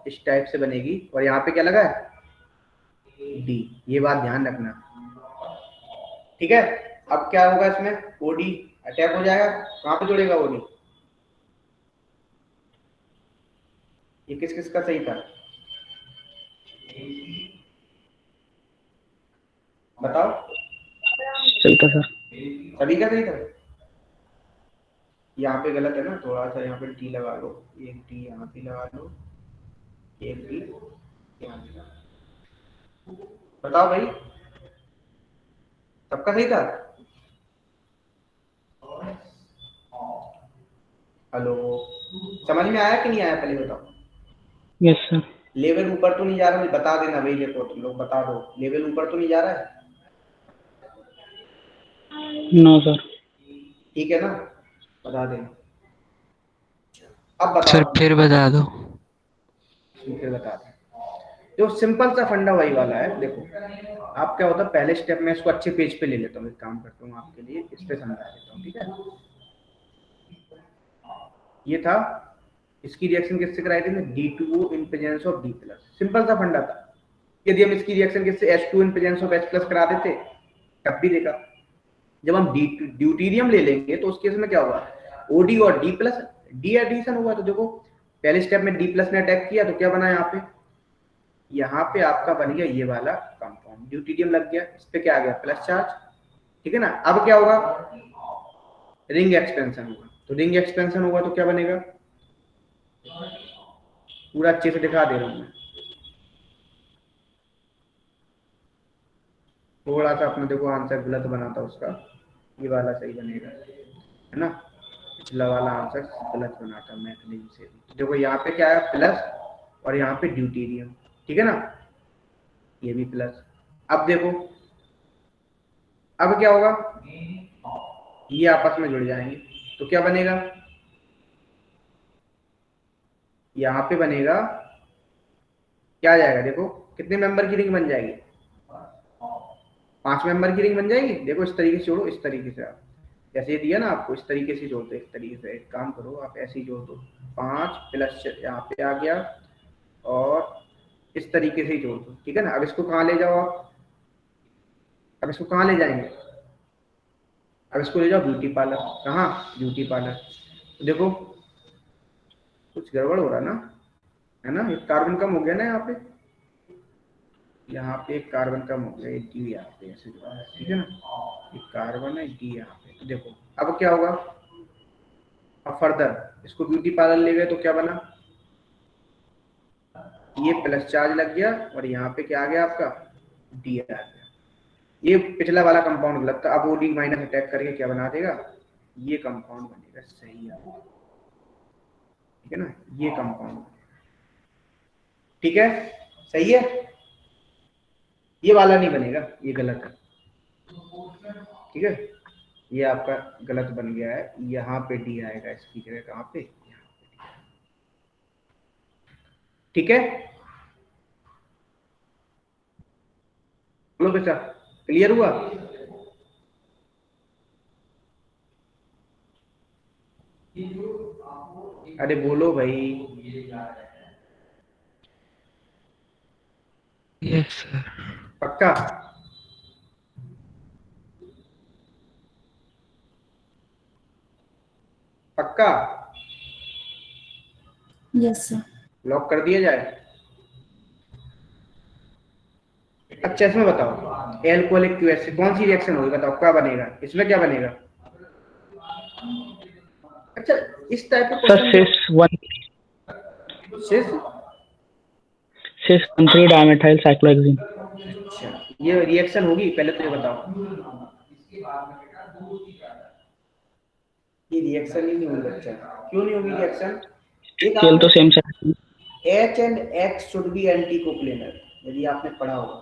इस टाइप से बनेगी, और यहाँ पे क्या लगा है? डी। ये बात ध्यान रखना, ठीक है? अब क्या होगा इसमें? ओडी अटैक हो जाएगा। कहाँ पे जुड़ेगा ओडी? ये किस किस का सही था बताओ? सही था सर। सभी का सही था। यहाँ पे गलत है ना, थोड़ा सा यहाँ पे टी लगा लो, एक टी यहाँ पे लगा लो, एक टी यहाँ पे लगा लो। बताओ भाई, सबका सही था? हेलो, समझ में आया कि नहीं आया पहले बताओ? Yes sir. लेवल ऊपर तो नहीं जा रहा? बता देना भाई, देखो तुम लोग बता दो, लेवल ऊपर तो नहीं जा रहा है? No sir. ठीक है ना, बता देना। अब सर बताओ, फिर बता दो। फिर बता दें। जो सिंपल सा फंडा वही वाला है। देखो आप क्या होता है, पहले स्टेप में इसको अच्छे पेज पे ले लेता हूँ, एक काम करता हूँ आपके लिए, इस पे समझा देता हूँ, ठीक है? ये था, इसकी रिएक्शन किससे कराई थी? D2O in presence of D+। Simple सा फंडा था। यदि हम इसकी रिएक्शन किससे H2 in presence of H+ करा देते तब भी देखा। जब हम ड्यूटीरियम ले लेंगे तो उस केस में क्या होगा? OD और D+, डी एडिशन होगा। तो देखो पहले स्टेप में D+ ने अटैक किया तो क्या बना? यहाँ पे आपका बन गया ये वाला कंपाउंड, ड्यूटीरियम लग गया, इस पे क्या आ गया? प्लस चार्ज, ठीक है ना? अब क्या होगा? रिंग एक्सपेंशन होगा। तो रिंग एक्सपेंशन होगा तो क्या बनेगा? पूरा अच्छे से दिखा दे रहा हूं मैं, थोड़ा सा अपने देखो आंसर गलत बना था उसका, ये वाला सही बनेगा, है ना? पिछला वाला आंसर गलत बना था मैकेनिज्म से। देखो यहाँ पे क्या है? प्लस, और यहाँ पे ड्यूटीरियम, ठीक है ना? ये भी प्लस। अब देखो अब क्या होगा? ये आपस में जुड़ जाएंगे तो क्या बनेगा? यहाँ पे बनेगा, क्या आ जाएगा? देखो कितने मेंबर की रिंग बन जाएगी? 5 मेंबर की रिंग बन जाएगी। देखो इस तरीके से जोड़ो, इस तरीके से, आप जैसे दिया ना आपको इस तरीके से जोड़ते, इस तरीके से एक काम करो, आप ऐसे ही जोड़ दो। 5 प्लस यहाँ पे आ गया, और इस तरीके से ही जोड़ दो, ठीक है ना? अब इसको कहाँ ले जाओ आप? अब इसको कहाँ ले जाएंगे? अब इसको ले जाओ ब्यूटी पार्लर। कहाँ? Beauty parlour. तो देखो कुछ गड़बड़ हो रहा ना, है ना? एक कार्बन कम हो गया ना यहाँ पे एक कार्बन कम हो गया, एक डी यहाँ पे ऐसे जुड़ा है, ठीक है ना? एक कार्बन है, डी यहाँ पे। तो देखो अब क्या होगा? अब फर्दर इसको ब्यूटी पार्लर ले गए तो क्या बना? ये प्लस चार्ज लग गया, और यहाँ पे क्या आ गया आपका? डी आ गया। ये पिछला वाला कंपाउंड गलत था, अब वो डी माइनस अटैक करके क्या बना देगा? ये कंपाउंड बनेगा, सही है, ठीक है ना? ये कंपाउंड, ठीक है, सही है। ये वाला नहीं बनेगा, ये गलत है, ठीक है? ये आपका गलत बन गया है, यहाँ पे डी आएगा इसकी जगह, कहाँ पे? ठीक है, बोलो बेटा, क्लियर हुआ? अरे बोलो भाई। Yes sir. पक्का? पक्का? Yes sir. लॉक कर दिया जाए? अच्छा इसमें बताओ, एल्कोहलिक क्यूएस से कौन सी रिएक्शन होगी, बताओ क्या बनेगा, इसमें क्या बनेगा? अच्छा इस टाइप का सर क्वेश्चन सिस वन सिर्फ, सिस 1,3 डायमेथाइल साइक्लोहेक्सिन। अच्छा ये रिएक्शन होगी, पहले तो ये बताओ। ये रिएक्शन ही नहीं होगी बच्चा, क्यों नहीं होगी रिएक्शन? एक स्केल तो सेम आपने चल। H and X should be anti coplanar, यदि आपने पढ़ा होगा।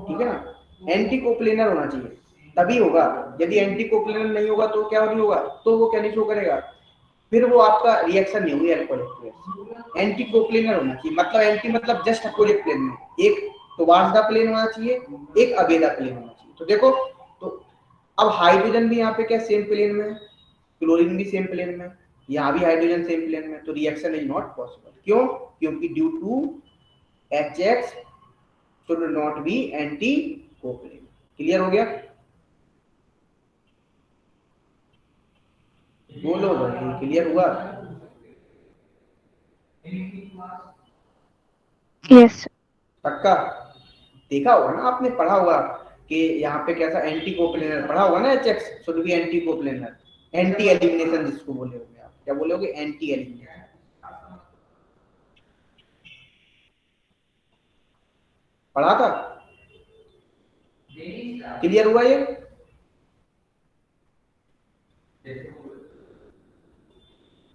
ठीक है ना, एंटी कोप्लेनर होना चाहिए तभी होगा, यदि एंटी कोप्लेनर नहीं होगा तो क्या नहीं होगा, तो वो क्या नहीं शो करेगा, फिर वो आपका रिएक्शन नहीं होगी अल्कोहलिक। एंटी कोप्लेनर होना चाहिए, मतलब एंटी मतलब जस्ट अपोजिट प्लेन में, एक टुवार्ड्स द प्लेन होना चाहिए, एक अबे द प्लेन होना चाहिए। तो देखो, तो अब हाइड्रोजन भी यहाँ पे क्या सेम प्लेन में है, क्लोरीन भी सेम प्लेन में, यहाँ भी हाइड्रोजन सेम प्लेन में, तो रिएक्शन इज नॉट पॉसिबल। क्यों? क्योंकि due to HX should not be anti coplanar. Clear हो गया? बोलो भाई, क्लियर हुआ? Yes. पक्का? देखा होगा ना आपने, पढ़ा होगा कि यहाँ पे कैसा एंटी कोप्लेनर पढ़ा होगा ना, HX should be anti coplanar, anti elimination जिसको बोले होगे आप, क्या बोलोगे? Anti elimination. पढ़ा था? क्लियर हुआ ये?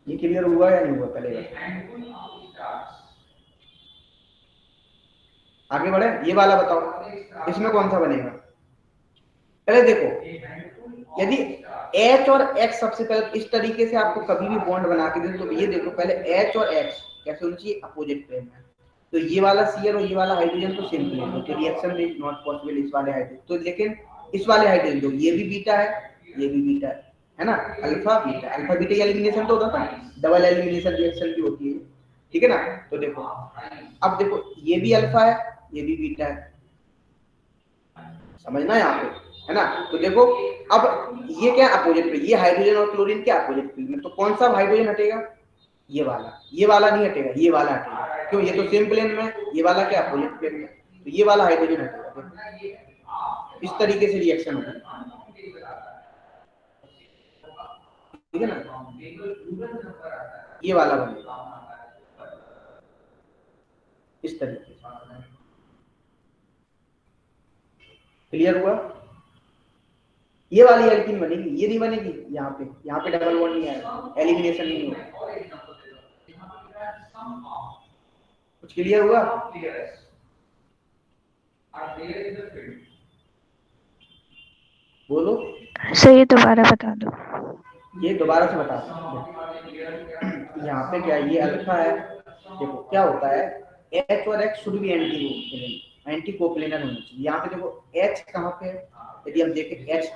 क्लियर हुआ या नहीं हुआ पहले? आगे बढ़े, ये वाला बताओ इसमें कौन सा बनेगा। पहले देखो, यदि H और X, सबसे पहले इस तरीके से आपको कभी भी बॉन्ड बना के दे तो ये देखो, पहले H और X कैसे होनी चाहिए, अपोजिट प्लेन में। तो ये वाला Cl और ये वाला हाइड्रोजन तो सेम प्लेन में, तो रिएक्शन इज नॉट पॉसिबल इस वाले हाइड्रोजन। तो लेकिन इस वाले हाइड्रोजन तो ये भी बीटा है, ये भी बीटा है ना, alpha beta. Alpha beta elimination तो होता था, डबल एलिमिनेशन रिएक्शन भी होती है, ठीक है ना। तो देखो, अब देखो ये भी अल्फा है, ये भी बीटा है, समझना यहाँ पे, है ना। तो देखो, अब ये क्या अपोजिट पे, ये हाइड्रोजन और क्लोरीन क्या अपोजिट पे में, तो कौन सा हाइड्रोजन हटेगा? ये वाला नहीं हटेगा, ये वाला हटेगा। क्यों? ये तो सेम प्लेन में, ये वाला क्या अपोजिट प्लेन में, तो ये वाला हाइड्रोजन हटेगा। इस तरीके से रिएक्शन होगा, ठीक है ना, ये वाला बनेगा इस तरीके से। क्लियर हुआ? ये वाली एल्कीन बनेगी, ये नहीं बनेगी, यहाँ पे डबल बॉन्ड नहीं आएगा, एलिमिनेशन नहीं होगा। कुछ क्लियर हुआ? बोलो। सर ये दोबारा बता दो। ये दोबारा से बता दो। यहाँ पे क्या, ये अल्फा है, देखो क्या होता है, H और X शुड भी एंटी कोप्लेनर होना चाहिए। यहाँ पे देखो H कहाँ पे है, यदि हम देखें H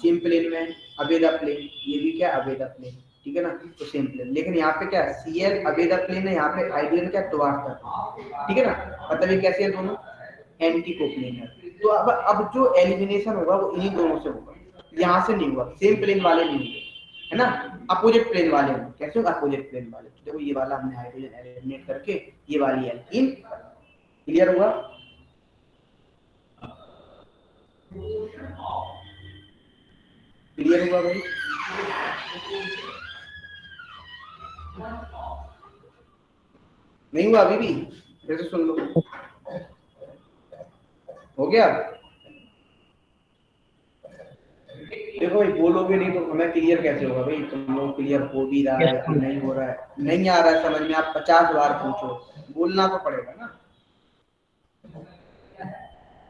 सेम प्लेन में, अबेदा प्लेन, ये भी क्या अबेदा प्लेन, ठीक है ना, तो सेम प्लेन। लेकिन यहाँ पे क्या Cl अबेदा प्लेन है, यहाँ पे हाइड्रोजन क्या टुवार्ड्स था, ठीक है ना, मतलब ये कैसे है दोनों एंटी कोप्लेनर। तो अब जो एलिमिनेशन होगा वो इन्हीं दोनों से होगा, यहाँ से नहीं हुआ, सेम प्लेन वाले नहीं हुए, है ना, अपोजिट प्लेन वाले होंगे। कैसे होगा? अपोजिट प्लेन वाले। तो देखो ये वाला हमने हाइड्रोजन एलिमिनेट करके ये वाली एल्कीन। क्लियर हुआ? क्लियर हुआ भाई? नहीं हुआ अभी भी? जैसे सुन लो, हो गया? देखो भाई, बोलोगे नहीं तो हमें क्लियर कैसे होगा भाई, तुम लोग क्लियर हो भी रहा है कि नहीं हो रहा है, नहीं आ रहा है समझ में, आप 50 बार पूछो, बोलना तो पड़ेगा ना।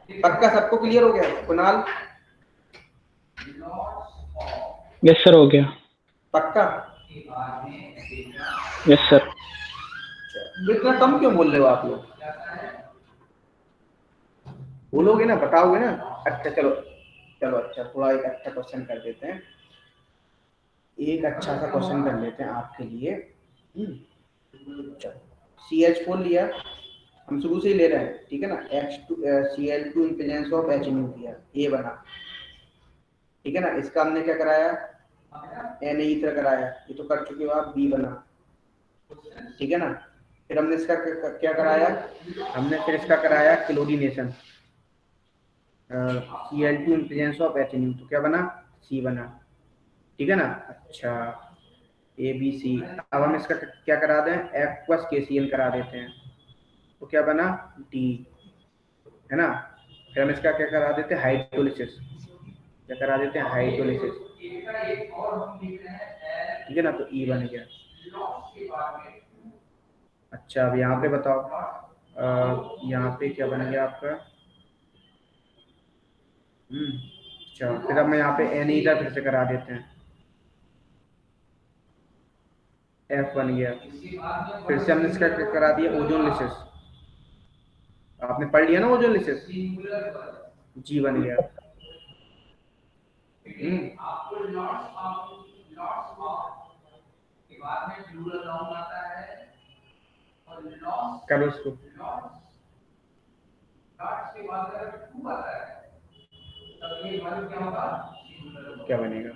पक्का सबको क्लियर हो गया? कुणाल? यस सर, हो गया। पक्का? Yes sir. तो इतना कम क्यों बोल रहे हो आप लोग? बोलोगे ना, बताओगे ना। अच्छा चलो चलो, अच्छा थोड़ा एक अच्छा क्वेश्चन कर देते हैं, एक अच्छा सा क्वेश्चन कर लेते हैं आपके लिए। CH4 लिया, हम शुरू से ही ले रहे हैं, ठीक है ना। Cl2 in presence of HNO किया, ये बना, ठीक है ना। इसका हमने क्या कराया, Na कराया, ये तो कर चुके हो आप, B बना, ठीक है ना। फिर हमने इसका क्या कराया, हमने फिर इसका कराया chlorination, Cl2 in presence of HNO, तो क्या बना, C बना, ठीक है ना। अच्छा ABC, अब हम इसका क्या करा दें, F+ KCl करा देते हैं, तो क्या बना, D, है ना। फिर हम इसका क्या करा देते हैं, हाइड्रोलिसिस, क्या करा देते हैं, हाइड्रोलिसिस, ठीक है ना, तो E बन गया। अच्छा अब यहाँ पे बताओ, यहाँ पे क्या बन गया आपका, अच्छा फिर अब मैं यहाँ पे Na फिर से करा देते हैं, F बन गया। फिर से हमने इसका क्या करा दिया, ओजोनलिसिस, आपने पढ़ लिया ना ओजोनलिसिस, G बन गया। करो इसको, क्या बनेगा,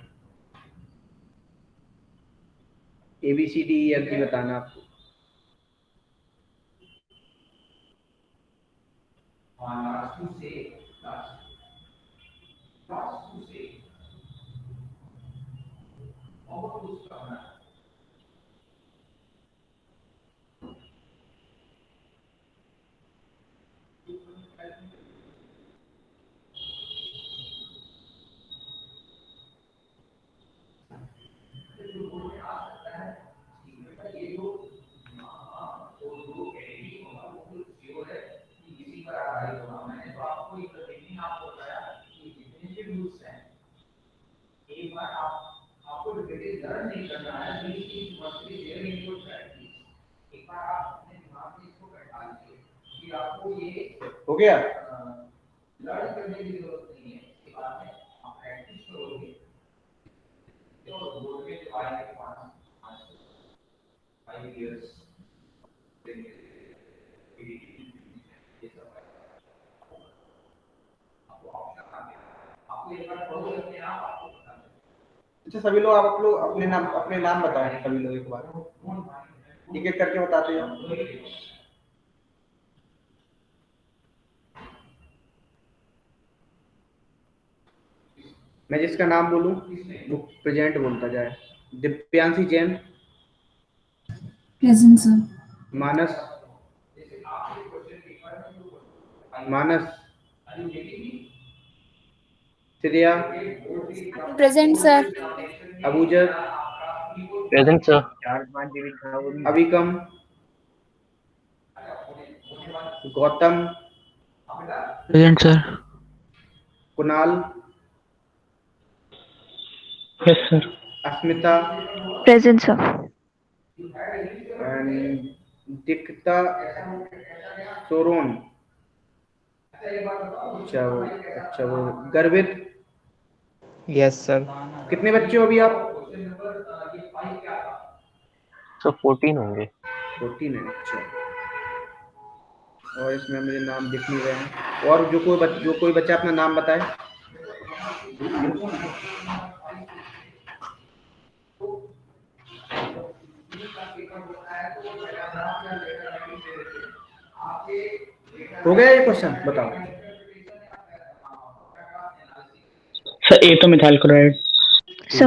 ABCDEFG बताना आपको। हो गया, अच्छा सभी लोग, आप लोग अपने नाम बताएं, सभी लोग एक बार एक एक करके बताते हैं। मैं जिसका नाम बोलूं वो प्रेजेंट बोलता जाए। Divyanshi Jain, present sir. Manas, Manas, Shreya, present sir. Abuzar, present sir. Abhikam, Gautam, present sir. Kunal, yes sir. Asmita, Present, sir. and Dikshita, Soron, अच्छा वो गर्वित। Yes sir. कितने बच्चे हो अभी आप? सर 14 होंगे। 14 है, अच्छा। और इसमें मुझे नाम दिख नहीं रहे हैं, और जो कोई बच्चा अपना नाम बताए। हो गया ये क्वेश्चन, बताओ। सर ए तो मिथाइल क्लोराइड। So,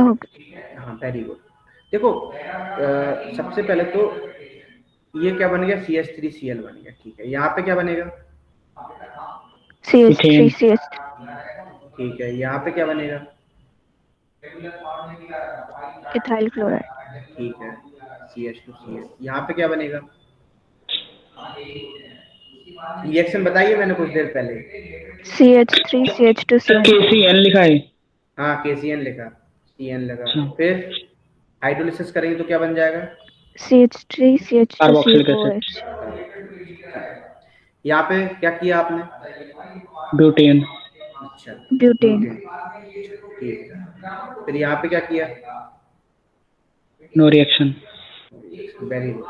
हाँ वेरी गुड। देखो सबसे पहले तो ये क्या बन गया, CH3Cl बन गया, ठीक है। यहाँ पे क्या बनेगा, CH3, CH3. ठीक है। यहाँ पे क्या बनेगा, Ethyl chloride. ठीक है, CH2Cl। यहाँ पे क्या बनेगा, रिएक्शन बताइए मैंने कुछ देर पहले। CH3, CH2, sir Cl. KCl लिखा है। हाँ KCN लिखा, CN लगा, अच्छा। फिर हाइड्रोलिसिस करेंगे तो क्या बन जाएगा? CH3 carboxylic CH2COH। यहाँ पे क्या किया आपने? ब्यूटेन। अच्छा, ब्यूटेन। ठीक है। फिर यहाँ पे क्या किया? No reaction. वेरी गुड,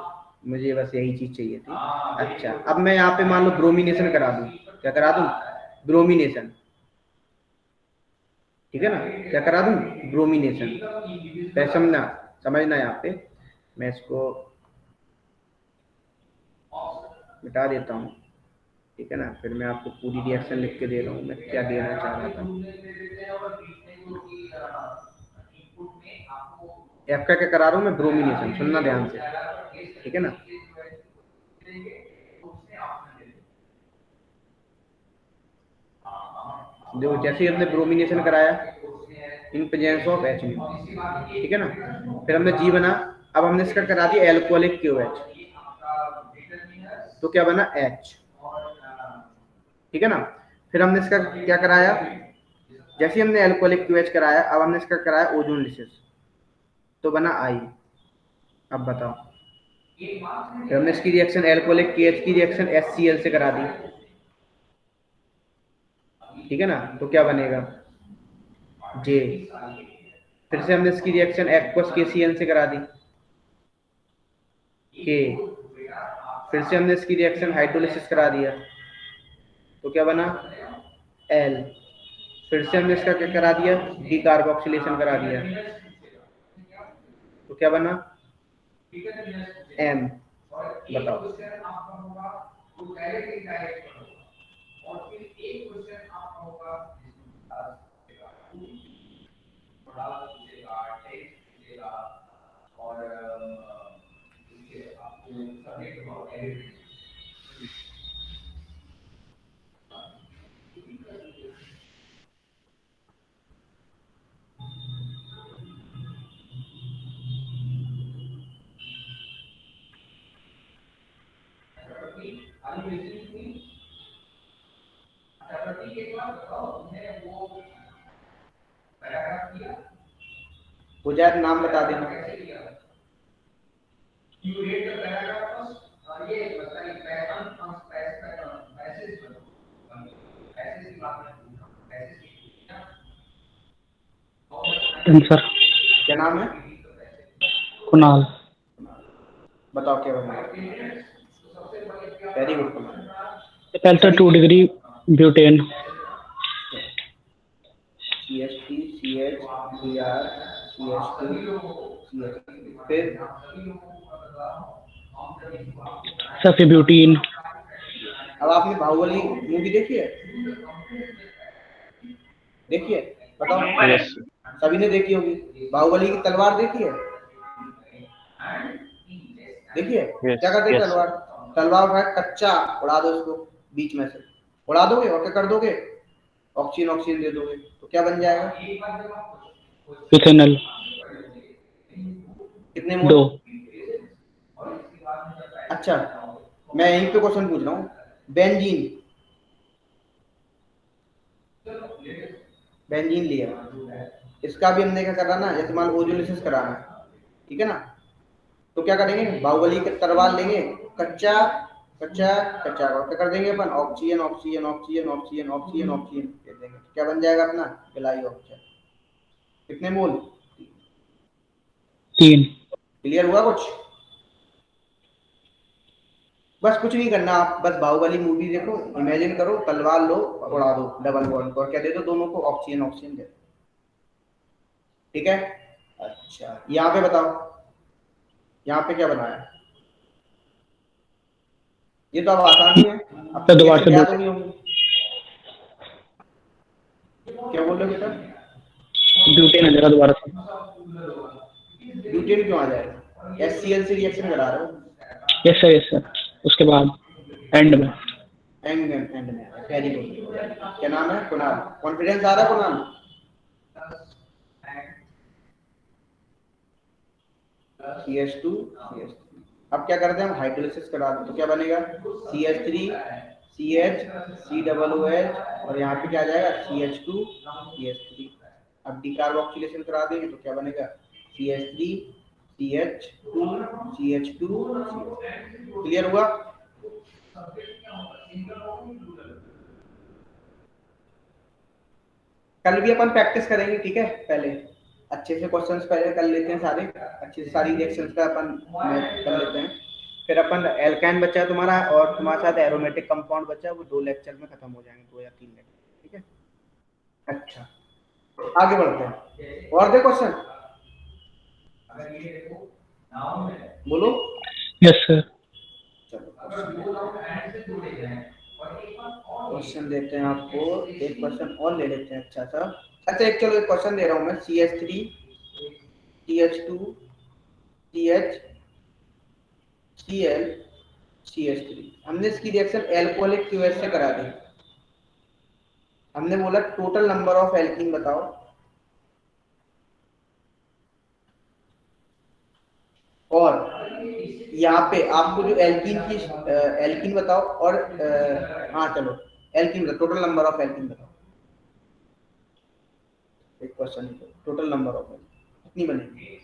मुझे बस यही चीज चाहिए थी। अच्छा, अब मैं यहाँ पे मान लो ब्रोमिनेशन करा दूं, क्या करा दूं? ब्रोमिनेशन, ठीक है ना? क्या करा दूं? ब्रोमिनेशन। तो समझना यहाँ पे, मैं इसको मिटा देता हूँ, ठीक है ना? फिर मैं आपको पूरी रिएक्शन लिख के दे रहा हूँ मैं क्या देना चाह रहा था। आपका क्या करा रहा हूँ मैं? ब्रोमिनेशन, सुनना ध्यान से, ठीक है ना? देखो, जैसे ही हमने ब्रोमिनेशन कराया इन प्रेजेंस ऑफ HNO, ठीक है ना? फिर हमने G बना, अब हमने इसका करा दिया एल्कोहलिक QH, तो क्या बना? H, ठीक है ना? फिर हमने इसका क्या कराया? जैसे ही हमने एल्कोहलिक QH कराया, अब हमने इसका कराया ओजोन लिसिस, तो बना I। अब बताओ, फिर हमने इसकी रिएक्शन एल्कोहलिक KH की रिएक्शन HCl से करा दी, ठीक है ना? तो क्या बनेगा? J। फिर से हमने इसकी रिएक्शन एक्वस KCl से करा दी, K। फिर से हमने इसकी रिएक्शन हाइड्रोलिसिस करा दिया, तो क्या बना? L। फिर से हमने इसका क्या करा दिया? डीकार्बोक्सिलेशन करा दिया, तो क्या बना? M। बताओ, हो जाए तो नाम बता देना। सर क्या नाम है? कुणाल। बताओ क्या बना? Very good Kunal. पहले तो 2 degree butane. CH3 CH Br CH2 CH, फिर सफी ब्यूटीन। अब आपने बाहुबली मूवी देखी है? देखी है? बताओ। यस सभी ने देखी होगी। बाहुबली की तलवार देखी है? देखी है? यस क्या करते हैं यस तलवार? तलवार का कच्चा उड़ा दो उसको, बीच में से उड़ा दोगे और क्या कर दोगे? ऑक्सीजन ऑक्सीजन दे दोगे, तो क्या बन जाएगा? इथेनॉल। कितने 2। मोल? अच्छा, मैं यहीं पे क्वेश्चन पूछ रहा हूँ। बेंजीन, बेंजीन लिया, इसका भी हमने क्या कराना? जैसे मान ओजोलिसिस कराना, ठीक है ना? तो क्या करेंगे? बाहुबली की तलवार लेंगे, कच्चा कच्चा कच्चा और क्या कर देंगे अपन? Oxygen oxygen oxygen oxygen oxygen oxygen दे देंगे, क्या बन जाएगा अपना? गलाई ऑक्सीजन। कितने मोल? 3। क्लियर हुआ कुछ? बस कुछ नहीं करना, आप बस बाहुबली मूवी देखो, इमेजिन करो, तलवार लो और उड़ा दो डबल बॉन्ड को, और क्या दे दो दोनों को? ऑक्सीजन ऑक्सीजन दे दो, ठीक है? अच्छा, यहाँ पे बताओ, यहाँ पे क्या बनाया? ये तो अब आसान ही है, अब तो दोबारा रिएक्शन से याद होगी होंगी। क्या बोल रहे हो बेटा? ब्यूटेन आ जाएगा दोबारा से। ब्यूटेन क्यों आ जाएगा? HCl से रिएक्शन करा रहे हो। Yes sir. उसके बाद एंड में एंड में वेरी गुड। क्या नाम है? कुणाल। कॉन्फिडेंस आ रहा है कुणाल? CH2 CH3। अब क्या करते हैं हम? हाइड्रोलिसिस करा दें, तो क्या बनेगा? CH3 CH COOH और यहाँ पे क्या आ जाएगा? CH2 CH3। अब डीकार्बोक्सिलेशन करा देंगे तो क्या बनेगा? CH3 CH2 CH2 क्लियर हुआ? कल भी अपन प्रैक्टिस करेंगे, ठीक है? पहले अच्छे से क्वेश्चंस पहले कर लेते हैं, सारे अच्छे से सारी रिएक्शंस का अपन कर लेते हैं, फिर अपन एल्काइन बचा है तुम्हारा और तुम्हारे साथ एरोमेटिक कंपाउंड बचा है, वो 2 लेक्चर में खत्म हो जाएंगे, 2 या 3 लेक्चर, ठीक है? अच्छा, आगे बढ़ते हैं। और दे क्वेश्चन बोलो। Yes sir. क्वेश्चन देते हैं आपको, एक क्वेश्चन और ले लेते हैं अच्छा सा। अच्छा एक चलो एक क्वेश्चन दे रहा हूँ मैं, CH3 CH2 CH Cl CH3। हमने इसकी रिएक्शन एल्कोहलिक QH से करा दी। हमने बोला टोटल नंबर ऑफ एल्कीन बताओ, और यहाँ पे आपको जो एल्कीन की एल्कीन बताओ, और हाँ चलो एल्कीन बताओ, टोटल नंबर ऑफ एल्कीन बताओ। एक question total number of alkene कितनी बनेगी?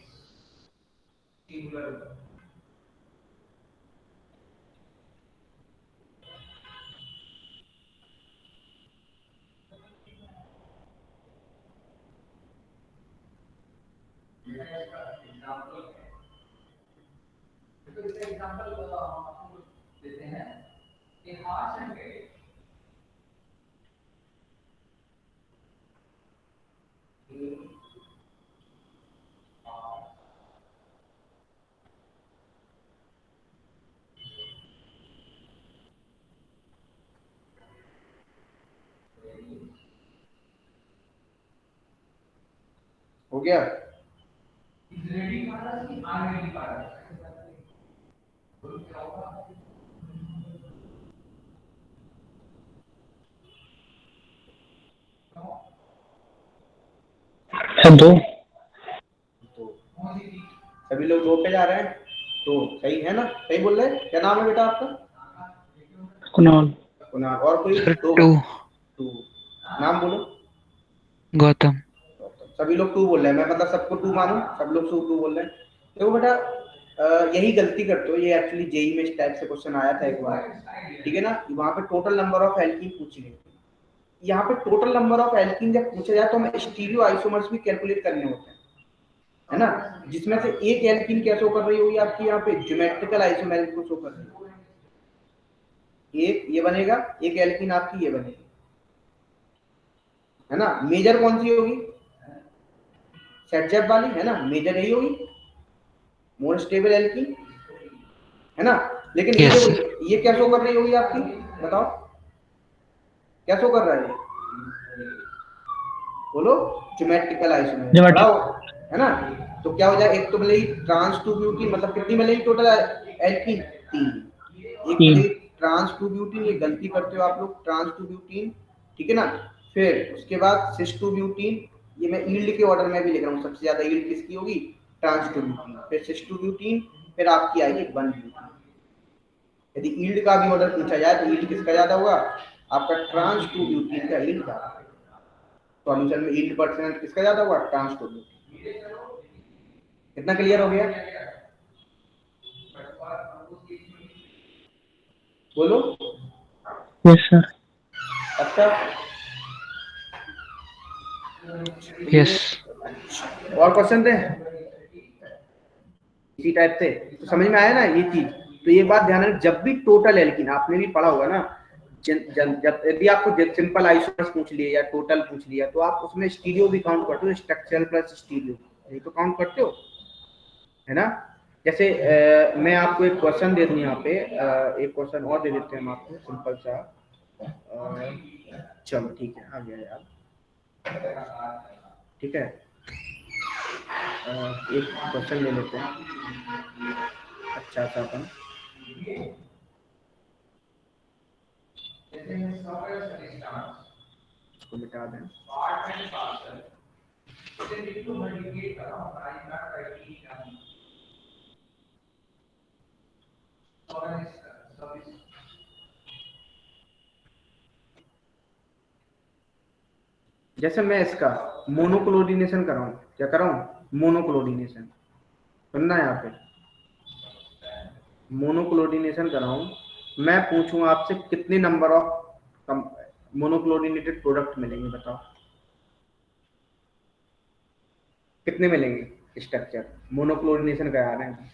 हो गया? सर 2। तो सभी लोग 2 पे जा रहे हैं, तो सही है ना? सही बोल रहे हैं? क्या नाम है बेटा आपका? कुणाल। कुणाल। और कोई? सर 2 2। 2 नाम बोलो। गौतम। सभी लोग 2 बोल रहे हैं, मैं मतलब सबको 2 मानूं? सब लोग 2 बोल रहे हैं। देखो बेटा, यही गलती करते हो, ये एक्चुअली जेई में इस टाइप से क्वेश्चन आया था एक बार, ठीक है ना? वहां पे टोटल नंबर ऑफ एल्कीन पूछ ली, यहाँ पे टोटल नंबर ऑफ एल्कीन जब पूछा जाए तो हमें स्टीरियो आइसोमर्स भी कैलकुलेट करने होते हैं, है ना? जिसमें से एक एल्कीन क्या शो कर रही होगी आपकी यहाँ पे? ज्योमेट्रिकल आइसोमेरिक को शो कर रही होगी। एक ये बनेगा, एक एल्कीन आपकी ये बनेगी, है ना? मेजर कौन सी होगी? सेटजेप वाली, है ना? मेजर यही होगी, मोर स्टेबल एल्कीन, है ना? लेकिन Yes, ये क्या शो कर रही होगी आपकी? बताओ क्या शो कर रहा है? बोलो। ज्योमेट्रिकल आइसोमेरिक, है ना? तो क्या हो जाए? एक तो मिलेगी ट्रांस 2 ब्यूटीन, मतलब कितनी मिलेगी टोटल एल्कीन? 3। एक मिलेगी ट्रांस 2 ब्यूटीन, ये गलती करते हो आप लोग, ट्रांस 2 ब्यूटीन, ठीक है ना? फिर उसके बाद सिस 2 ब्यूटीन, ये मैं यील्ड के ऑर्डर में भी लिख रहा हूँ, सबसे ज्यादा यील्ड किसकी होगी? ट्रांस 2 ब्यूटीन, फिर सिस 2 ब्यूटीन, फिर आपकी आएगी 1 ब्यूटीन। यदि यील्ड का भी ऑर्डर पूछा जाए तो यील्ड किसका ज्यादा होगा? आपका ट्रांस 2 ब्यूटीन का यील्ड ज्यादा होगा। सॉल्यूशन में यील्ड परसेंट किसका ज्यादा होगा? Trans 2 butene. कितना क्लियर हो गया? बोलो। Yes sir. अच्छा, yes, और क्वेश्चन थे इसी टाइप से? तो समझ में आया ना ये चीज? तो ये बात ध्यान रखना, जब भी टोटल एल्कीन, आपने भी पढ़ा होगा ना, जब यदि आपको सिंपल आइसोमर्स पूछ लिए या टोटल पूछ लिया, तो आप उसमें स्टीरियो भी काउंट करते हो, स्ट्रक्चरल प्लस स्टीरियो, ये तो काउंट करते हो, है ना? जैसे मैं आपको एक क्वेश्चन दे दूं यहाँ पे, एक क्वेश्चन और दे देते हैं हम आपको, सिंपल सा। चलो ठीक है, आ गया यार, ठीक है। एक क्वेश्चन ले लेते हैं अच्छा सा अपन, इसको मिटा दें। जैसे मैं इसका मोनोक्लोरिनेशन कराऊं, क्या कराऊं? मोनोक्लोरीनेशन सुनना है यहाँ पे, मोनोक्लोरीनेशन कराऊं मैं, पूछूं आपसे कितने नंबर ऑफ मोनोक्लोरीनेटेड प्रोडक्ट मिलेंगे, बताओ कितने मिलेंगे स्ट्रक्चर, मोनोक्लोरीनेशन करा रहे हैं।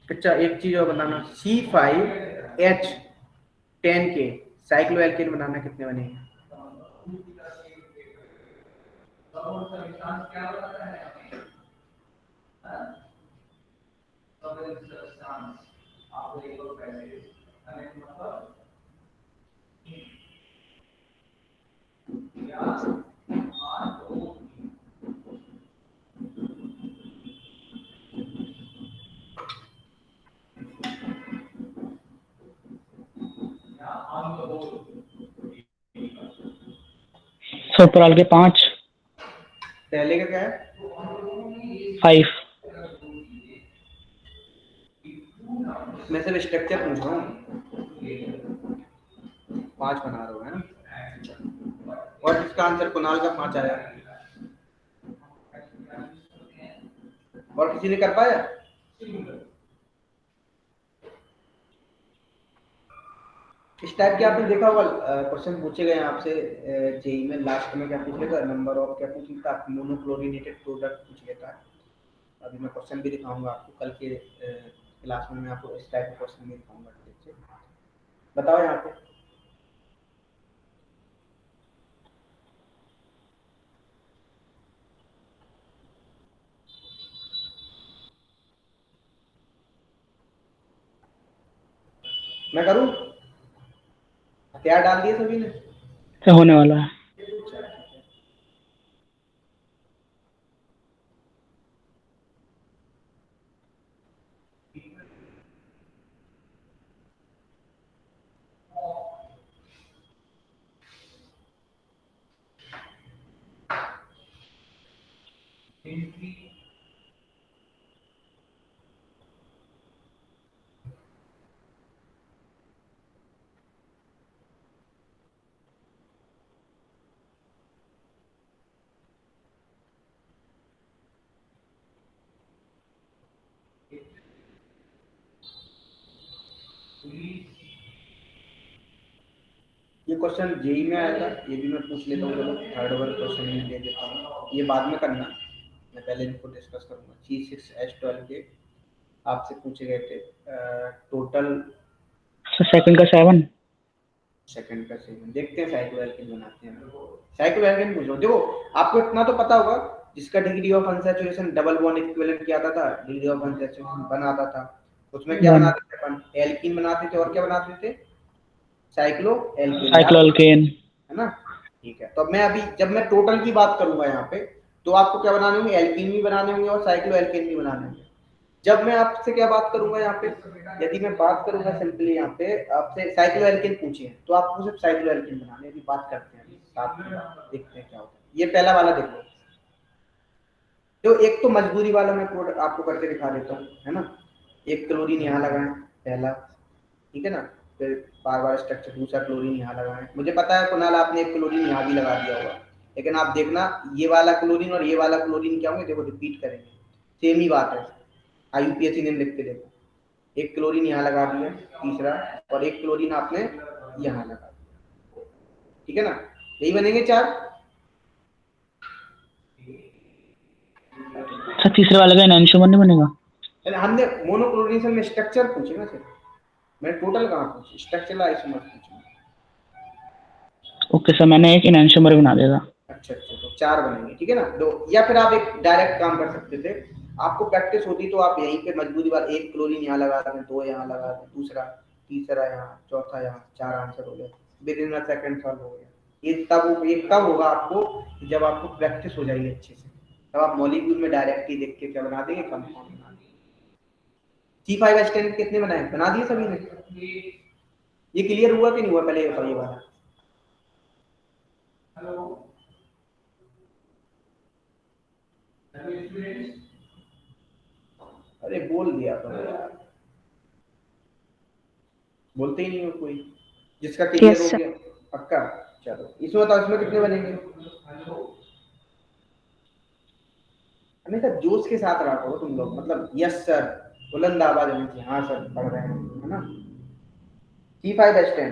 अच्छा एक चीज और बताना, C5H10 के साइक्लोएल्केन बनाना कितने बनेंगे? सुपराल के 5, पहले का क्या है? 5। मैं सिर्फ स्ट्रक्चर पूछ रहा हूँ, 5 बना रहा हूँ है ना। और इसका आंसर कुणाल का 5 आया, और किसी ने कर पाया? इस टाइप के आपने देखा होगा क्वेश्चन पूछे गए आपसे जेई में, लास्ट में क्या पूछ लेगा, नंबर ऑफ क्या पूछ लेता, मोनोक्लोरीनेटेड प्रोडक्ट पूछ लेता है। अभी मैं क्वेश्चन भी दिखाऊंगा आपको, कल के क्लास में मैं आपको इस टाइप का क्वेश्चन भी दिखाऊंगा। बताओ यहाँ पे मैं करूँ, हथियार डाल दिए सभी ने? क्या होने वाला है? ये क्वेश्चन जेई में आया था, ये भी मैं पूछ लेता हूँ, चलो थर्ड वन क्वेश्चन में दे देता हूँ, ये बाद में करना, मैं पहले इनको डिस्कस करूंगा। C6H12 के आपसे पूछे गए थे टोटल, सेकंड का 7। सेकंड का 7। देखते हैं साइक्लोएल्केन बनाते हैं, साइक्लोएल्केन पूछ लो। देखो आपको इतना तो पता होगा, जिसका degree of unsaturation double bond equivalent क्या आता था, डिग्री ऑफ अनसैचुरेशन बनाता था, उसमें क्या बनाते थे अपन, एल्कीन बनाते थे, और क्या बनाते थे, साइक्लोएल्केन, साइक्लोएल्केन। है ना। ठीक है, तो मैं अभी जब मैं टोटल की बात करूंगा यहाँ पे, तो आपको क्या बनाने होंगे, एल्कीन भी बनाने होंगे और साइक्लोएल्केन भी बनाने होंगे। जब मैं आपसे क्या बात करूंगा यहाँ पे, यदि मैं बात करूंगा सिंपली यहाँ पे आपसे साइक्लोएल्केन पूछे, तो आपको सिर्फ साइक्लोएल्केन बनाने की बात करते हैं, साथ में देखते हैं क्या होता है। ये पहला वाला देखो, तो एक तो मजबूरी वाला मैं कोड आपको करके दिखा देता हूँ, है ना। एक क्लोरीन यहाँ लगाएं पहला, ठीक है ना, फिर बार बार स्ट्रक्चर दूसरा क्लोरीन यहाँ लगाएं। मुझे पता है कुणाल आपने एक क्लोरीन यहाँ भी लगा दिया होगा, लेकिन आप देखना ये वाला क्लोरीन और ये वाला क्लोरीन क्या होंगे, देखो रिपीट करेंगे, सेम ही बात है। IUPAC नेम लिख के देखो, एक क्लोरीन यहाँ लगा दिया तीसरा, और एक क्लोरीन आपने यहाँ लगा दिया, ठीक है ना, यही बनेंगे 4। अच्छा, तीसरे वाले का एनहांसमेंट नहीं बनेगा? हमने मोनोक्लोरीनेशन में स्ट्रक्चर पूछे ना सिर्फ, मैंने टोटल कहाँ पूछे, स्ट्रक्चरल आइसोमर पूछे। ओके सर, मैंने एक एनहांसमेंट बना देगा। अच्छा, तो 4 बनेंगे, ठीक है ना। दो, या फिर आप एक डायरेक्ट काम कर सकते थे, आपको प्रैक्टिस होती तो आप यहीं पे मजबूरी बार एक क्लोरीन यहाँ लगा दें, 2 यहाँ लगा दें, दूसरा तीसरा यहाँ, चौथा यहाँ, 4 आंसर हो गए, with in a second solve हो गया। ये तब होगा आपको जब आपको प्रैक्टिस हो जाएगी अच्छे से, तब आप मॉलिक्यूल में डायरेक्ट ही देख के क्या बना देंगे, कंपाउंड बना देंगे। C5H10 कितने बनाए, बना दिए सभी ने? ये क्लियर हुआ कि नहीं हुआ, पहले ये बताइए वाला। अरे बोल दिया तो यार, बोलते ही नहीं हो कोई। जिसका क्लियर Yes, हो sir. गया पक्का। चलो इसमें बताओ, इसमें कितने बनेंगे? हमेशा जोश के साथ रखो तुम लोग, मतलब यस सर बुलंद आवाज होनी चाहिए, हाँ सर पढ़ रहे हैं, है ना। C5H10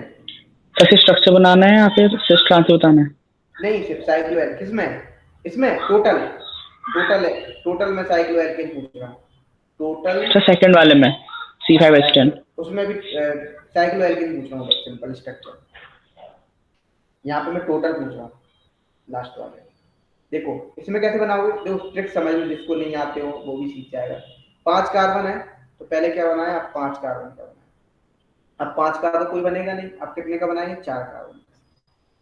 कैसे स्ट्रक्चर बनाना है या फिर सिस्ट ट्रांसफर बताना है? नहीं, सिर्फ साइक्लोएल। किसमें? इसमें टोटल में साइक्लोएल्केन पूछ रहा हूँ, टोटल। अच्छा, सेकंड वाले में C5H10। उसमें भी साइक्लोएल्केन पूछ रहा हूँ, सिंपल स्ट्रक्चर। यहाँ पे मैं टोटल पूछ रहा हूँ लास्ट वाले। देखो इसमें कैसे बनाओगे, देखो ट्रिक समझ लो, जिसको नहीं आते हो वो भी सीख जाएगा। 5 कार्बन है तो पहले क्या बनाया, आप 5 कार्बन का बनाया। अब 5 का तो कोई बनेगा नहीं, अब कितने का बनाएंगे? 4 कार्बन।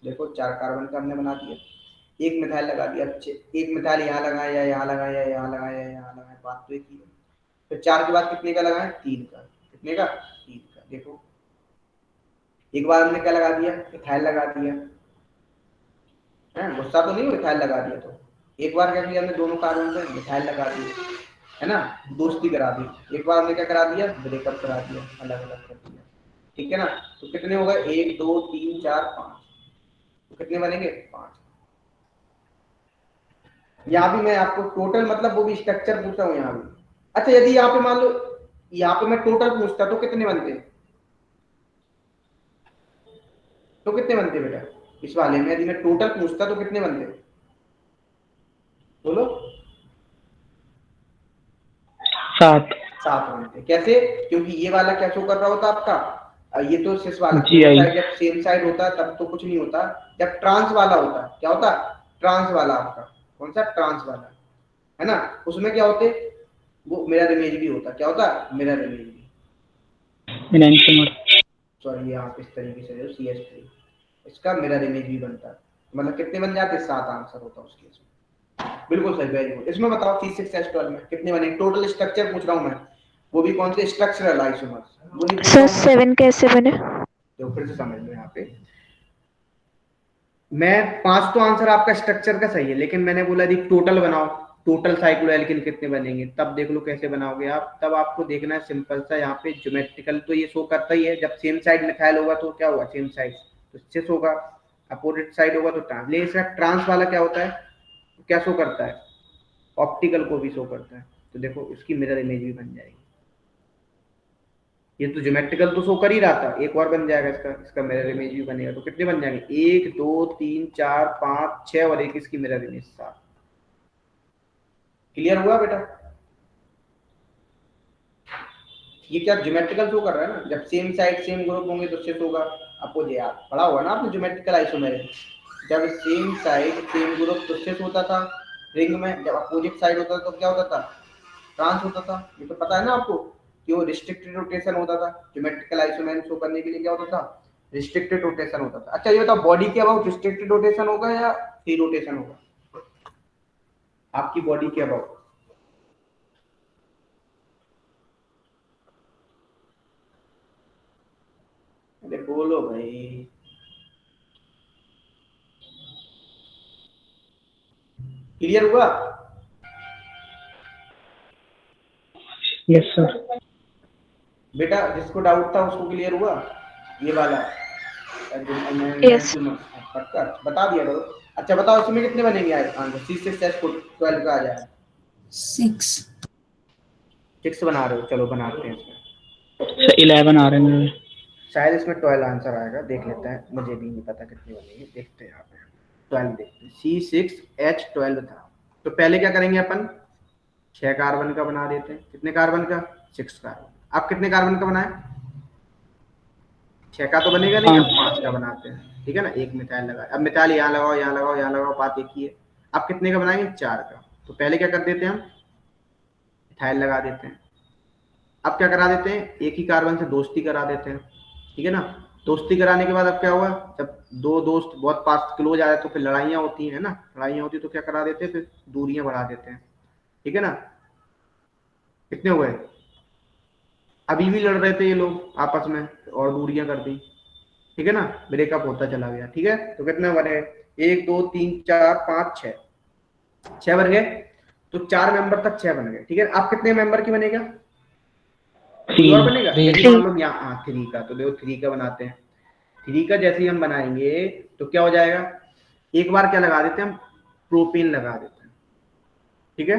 देखो 4 कार्बन का हमने बना दिया, एक मिथाइल लगा दिया। एक मिथाइल यहाँ लगाया, यहाँ लगाया, यहाँ लगाया, यहाँ लगाया, बात तो एक ही है। फिर 4 के बाद कितने का लगाए? 3 का। कितने का? 3 का। देखो एक बार हमने क्या लगा दिया, मिथाइल लगा दिया है, गुस्सा तो नहीं, मिथाइल लगा दिया। तो एक बार क्या किया हमने, दोनों कार्बन पे मिथाइल लगा दी, है ना, दोस्ती करा दी। एक बार हमने क्या करा दिया, ब्रेकअप करा दिया, अलग अलग कर दिया, ठीक है ना। तो कितने हो गए? 1 2 3 4 5। तो कितने बनेंगे? 5। यहाँ भी मैं आपको टोटल, मतलब वो भी स्ट्रक्चर पूछा हूँ यहाँ भी। अच्छा यदि यहाँ पे मान लो, यहाँ पे मैं टोटल पूछता तो कितने बनते? तो कितने बनते बेटा इस वाले में, यदि मैं टोटल पूछता तो कितने बनते? बोलो। 7। 7 बनते। कैसे? क्योंकि ये वाला क्या शो कर रहा होता आपका, ये तो सिस वाला GI। साइड, जब सेम साइड होता है तब तो कुछ नहीं होता, जब ट्रांस वाला होता है। क्या होता? ट्रांस वाला आपका, कौन सा? ट्रांस वाला, है ना। उसमें क्या होते, वो मिरर इमेज भी होता। क्या होता? मिरर इमेज भी। सॉरी यहाँ पे इस तरीके से CH3, इसका मिरर इमेज भी बनता है। मतलब कितने बन जाते? 7 आंसर होता है उसके इसमें। बिल्कुल सही, वेरी गुड। इसमें बताओ C6H12 में कितने बने? टोटल स्ट्रक्चर पूछ रहा हूँ मैं, वो भी कौन से? स्ट्रक्चरल आइसोमर्स, वो नहीं पूछ सर रहा हूँ मैं। 7 कैसे बने? तो फिर से समझ लो, यहाँ पे मैं 5 तो आंसर आपका स्ट्रक्चर का सही है, लेकिन मैंने बोला यदि टोटल बनाओ, टोटल साइक्लोएल्केन कितने बनेंगे, तब देख लो कैसे बनाओगे आप। तब आपको देखना है सिंपल सा, यहाँ पे ज्योमेट्रिकल तो ये शो करता ही है। जब सेम साइड मिथाइल होगा तो क्या होगा? सेम साइड तो सिस होगा, अपोजिट साइड होगा तो ट्रांस। लेकिन इसका ट्रांस वाला क्या होता है, क्या शो करता है? ऑप्टिकल को भी शो करता है। तो देखो इसकी मिरर इमेज भी बन जाएगी। ये तो ज्योमेट्रिकल तो शो कर ही रहा था, एक और बन जाएगा इसका, इसका मिरर इमेज भी बनेगा। तो कितने बन जाएंगे? 1 2 3 4 5 6 और एक इसकी मिरर इमेज 7। क्लियर हुआ बेटा? ये क्या ज्योमेट्रिकल शो कर रहा है ना, जब सेम साइड सेम ग्रुप होंगे तो सिस होगा, अपोजिट। आप पढ़ा होगा ना आपने ज्योमेट्रिकल आइसोमेरिक, जब सेम साइड सेम ग्रुप तो सिस होता था रिंग में, जब अपोजिट साइड होता था तो क्या होता था? ट्रांस होता था। ये तो पता है ना आपको कि वो रिस्ट्रिक्टेड रोटेशन होता था। ज्योमेट्रिकल आइसोमेरिक शो करने के लिए क्या होता था? रिस्ट्रिक्टेड रोटेशन होता था। अच्छा ये बताओ, बॉडी के अबाउट रिस्ट्रिक्टेड रोटेशन होगा या फ्री रोटेशन होगा? आपकी बॉडी के अबाउट अरे बोलो भाई। क्लियर हुआ? Yes sir. बेटा जिसको डाउट था उसको क्लियर हुआ ये वाला? Yes. पक्का बता दिया करो। अच्छा बताओ इसमें कितने बनेंगे आंसर? C6H12 का आ जाएगा 6. 6 बना रहे हो, चलो बनाते हैं इसमें। सर 11 आ रहे हैं मेरे। शायद इसमें 12 आंसर आएगा, देख लेते हैं, मुझे भी नहीं पता कितने बनेंगे, देखते हैं यहाँ पे। 12 देखते हैं। C6H12 था, तो पहले क्या करेंगे अपन? 6 कार्बन का बना देते हैं। कितने कार्बन का? 6 कार्बन। आप कितने कार्बन का बनाए? 6 का तो बनेगा नहीं, अब 5 का बनाते हैं, ठीक है ना। एक मिथाइल लगा, अब मिथाइल यहाँ लगाओ, यहाँ लगाओ, यहाँ लगाओ, बात एक ही है। अब कितने का बनाएंगे? 4 का। तो पहले क्या कर देते हैं हम? मिथाइल लगा देते हैं। अब क्या करा देते हैं? एक ही कार्बन से दोस्ती करा देते हैं, ठीक है ना। दोस्ती कराने के बाद अब क्या हुआ, जब दो दोस्त बहुत पास क्लोज आ जाए तो फिर लड़ाइयाँ होती हैं ना, लड़ाइयाँ होती तो क्या करा देते हैं? फिर दूरियां बढ़ा देते हैं, ठीक है ना। कितने हुए? अभी भी लड़ रहे थे ये लोग आपस में और दूरियां कर दी, ठीक है ना, ब्रेकअप होता चला गया, ठीक है। तो कितने बने? 1 2 3 4 5 6 बन गए। तो 4 मेंबर तक 6 बन गए, ठीक है। आप कितने मेंबर की बनेगा? 3। और बनेगा, Three. यदि मान लो यहाँ 3 का, तो देखो 3 का बनाते हैं। 3 का जैसे ही हम बनाएंगे तो क्या हो जाएगा, एक बार क्या लगा देते हैं हम, प्रोपेन लगा देते हैं, ठीक है।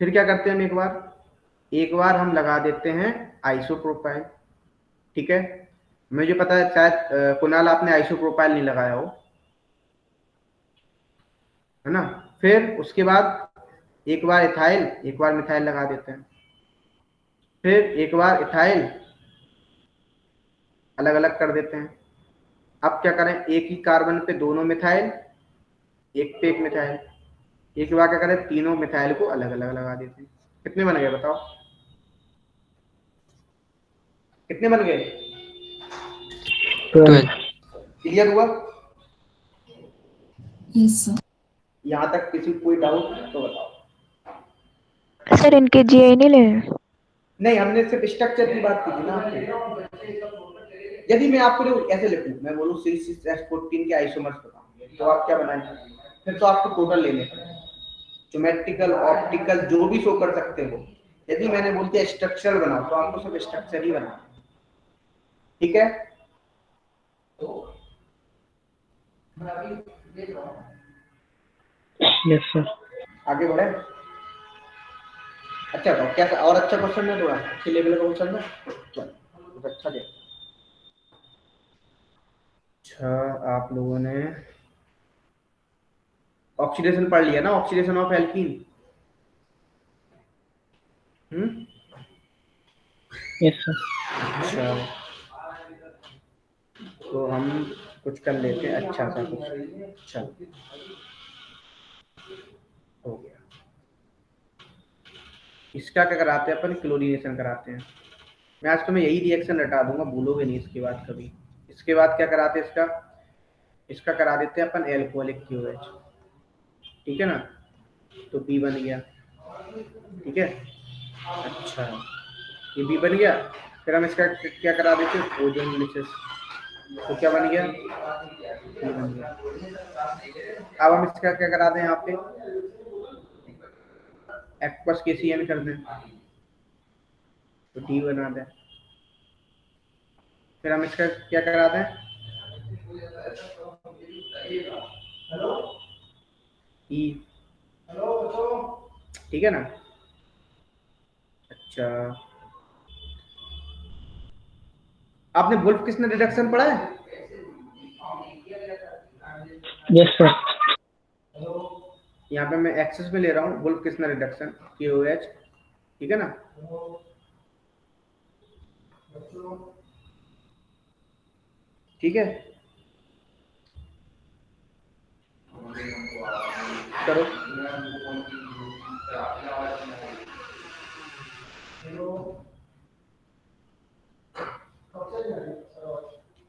फिर क्या करते हैं हम, एक बार हम लगा देते हैं आइसोप्रोपाइल, ठीक है। मुझे पता है शायद कुणाल आपने आइसोप्रोपाइल नहीं लगाया हो, है ना। फिर उसके बाद एक बार इथाइल, एक बार मिथाइल लगा देते हैं, फिर एक बार इथाइल अलग अलग कर देते हैं। अब क्या करें, एक ही कार्बन पे दोनों मिथाइल, एक पे एक मिथाइल, एक बार क्या करें, तीनों मिथाइल को अलग अलग लगा देते हैं। कितने बन गए बताओ, कितने बन गए? 12। क्लियर हुआ? Yes sir. यहाँ तक किसी कोई डाउट तो बताओ। सर इनके जीआई नहीं ले? नहीं, हमने सिर्फ स्ट्रक्चर की बात की थी ना आपको। यदि मैं आपको ऐसे लिखूं, मैं बोलूं C6H14 के आइसोमर्स बताऊं, तो आप क्या बनाएंगे? फिर तो आपको टोटल लेने पड़ेंगे, ज्योमेट्रिकल ऑप्टिकल जो भी शो कर सकते हो। यदि मैंने बोल दिया स्ट्रक्चर बनाओ, तो आपको सिर्फ स्ट्रक्चर ही बनाना है, ठीक है। Yes sir. आगे बढ़े। अच्छा तो क्या और अच्छा क्वेश्चन है, थोड़ा अच्छे लेवल का क्वेश्चन है, चलो कुछ अच्छा दे। अच्छा, आप लोगों ने ऑक्सीडेशन पढ़ लिया ना, oxidation of alkene. Yes sir. अच्छा, तो हम कुछ कर लेते हैं अच्छा सा कुछ। अच्छा हो गया, इसका क्या कराते हैं अपन, क्लोरीनेशन कराते हैं। मैं आज तुम्हें यही रिएक्शन रटा दूंगा, भूलोगे नहीं इसके बाद कभी। इसके बाद क्या कराते हैं, इसका करा देते हैं अपन एल्कोहलिक क्यूएच, ठीक है ना। तो बी बन गया, ठीक है। अच्छा, ये बी बन गया। फिर हम इसका क्या करा देते हैं, ओजोनोलिसिस, तो क्या बन गया, बी बन गया। अब हम इसका क्या करा दें, यहाँ पे एक्वस KCN कर दें, तो डी बना दें। फिर हम इसका क्या करा दें, ई, ठीक है ना। अच्छा, आपने वुल्फ किसने रिडक्शन पढ़ा है? Yes sir. यहाँ पे मैं एक्सेस में ले रहा हूँ वुल्फ किसने रिडक्शन KOH, ठीक है ना। ठीक है, करो।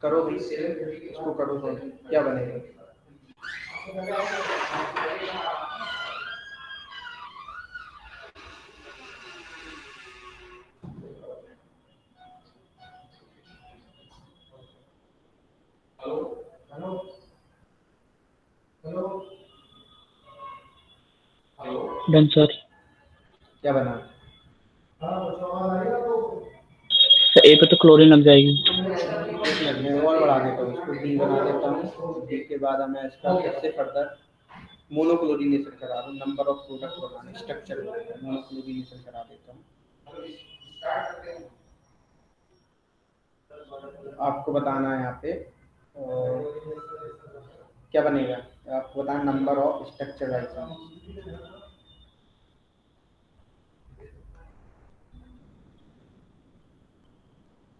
करो भाई, इसको करो तो क्या बनेगा। Done sir. क्या बना, सर ए पे तो क्लोरीन लग जाएगी। मैं और बढ़ा देता हूँ इसको, डी बना देता हूँ। डी के बाद हमें इसका कैसे फर्दर मोनोक्लोरीनेशन करा दूँ, नंबर ऑफ प्रोडक्ट बनाने, स्ट्रक्चर मोनोक्लोरीनेशन करा देता हूँ। आपको बताना है यहाँ पे क्या बनेगा, आपको बताना नंबर ऑफ स्ट्रक्चर आइटम।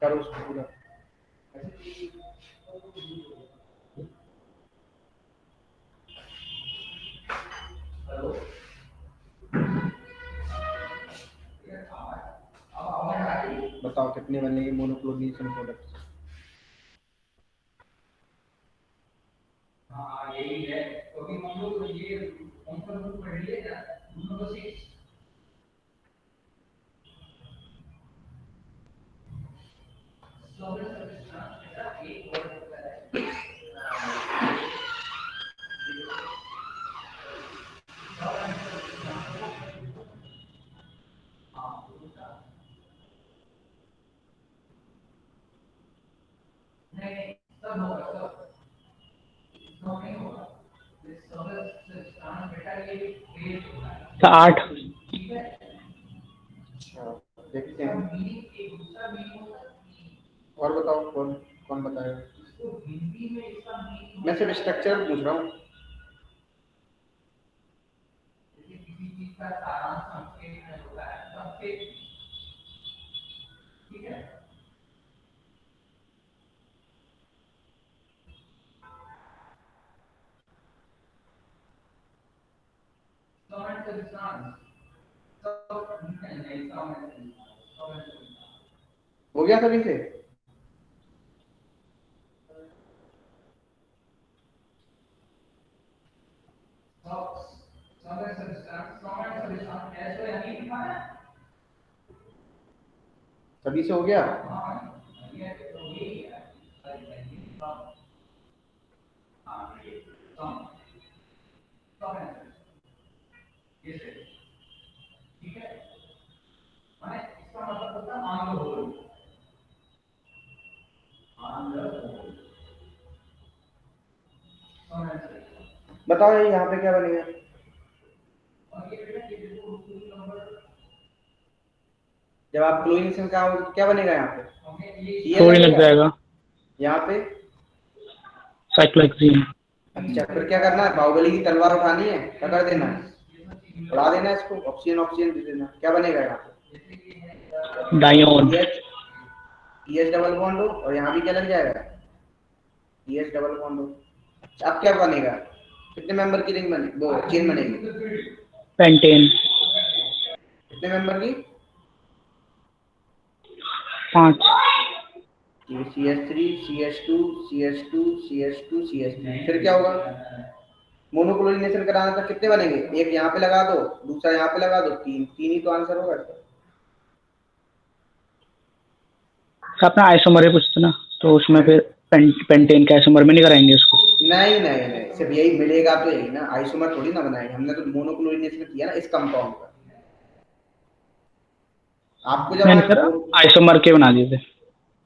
करो उसको पूरा। बताओ कितने बनेंगे मोनोक्लोरीनेशन प्रोडक्ट। तो 8। अच्छा, देखते हैं। और बताओ कौन कौन बताएगा? मैं सिर्फ स्ट्रक्चर पूछ रहा हूँ। हो गया सभी से? सभी से हो गया? बताओ ये यहाँ पे क्या बनेगा? जब आप क्लोरीनेशन का क्या बनेगा यहाँ पे? क्लोरीन लग जाएगा। यहाँ पे साइक्लोहेक्सीन। अच्छा, फिर क्या करना है? बाहुबली की तलवार उठानी है, क्या कर देना है? उड़ा देना है इसको, ऑक्सीजन ऑक्सीजन दे देना। क्या बनेगा यहाँ पे? डायोन। EH डबल बॉन्ड हो, और यहाँ भी क्या लग जाएगा? EH डबल बॉन्ड हो। अब क्या बनेगा? कितने मेंबर की रिंग बने, वो चेन बनेगी? पेंटेन। कितने मेंबर की? 5। CH3 CH2 CH2 CH2 CH3। फिर क्या होगा? मोनोक्लोरिनेशन कराना था, कितने बनेंगे? एक यहाँ पे लगा दो, दूसरा यहाँ पे लगा दो, 3 ही तो आंसर होगा इसका। अपना आइसोमर है पूछते ना, तो उसमें फिर पेंटेन के आइसोमर में नहीं कराएंगे उसको। नहीं नहीं नहीं, सिर्फ यही मिलेगा तो यही ना, आइसोमर थोड़ी ना बनाएंगे। हमने तो मोनोक्लोरिनेशन किया ना इस कंपाउंड का। आपको जब मैंने सर आइसोमर के बना दिए थे।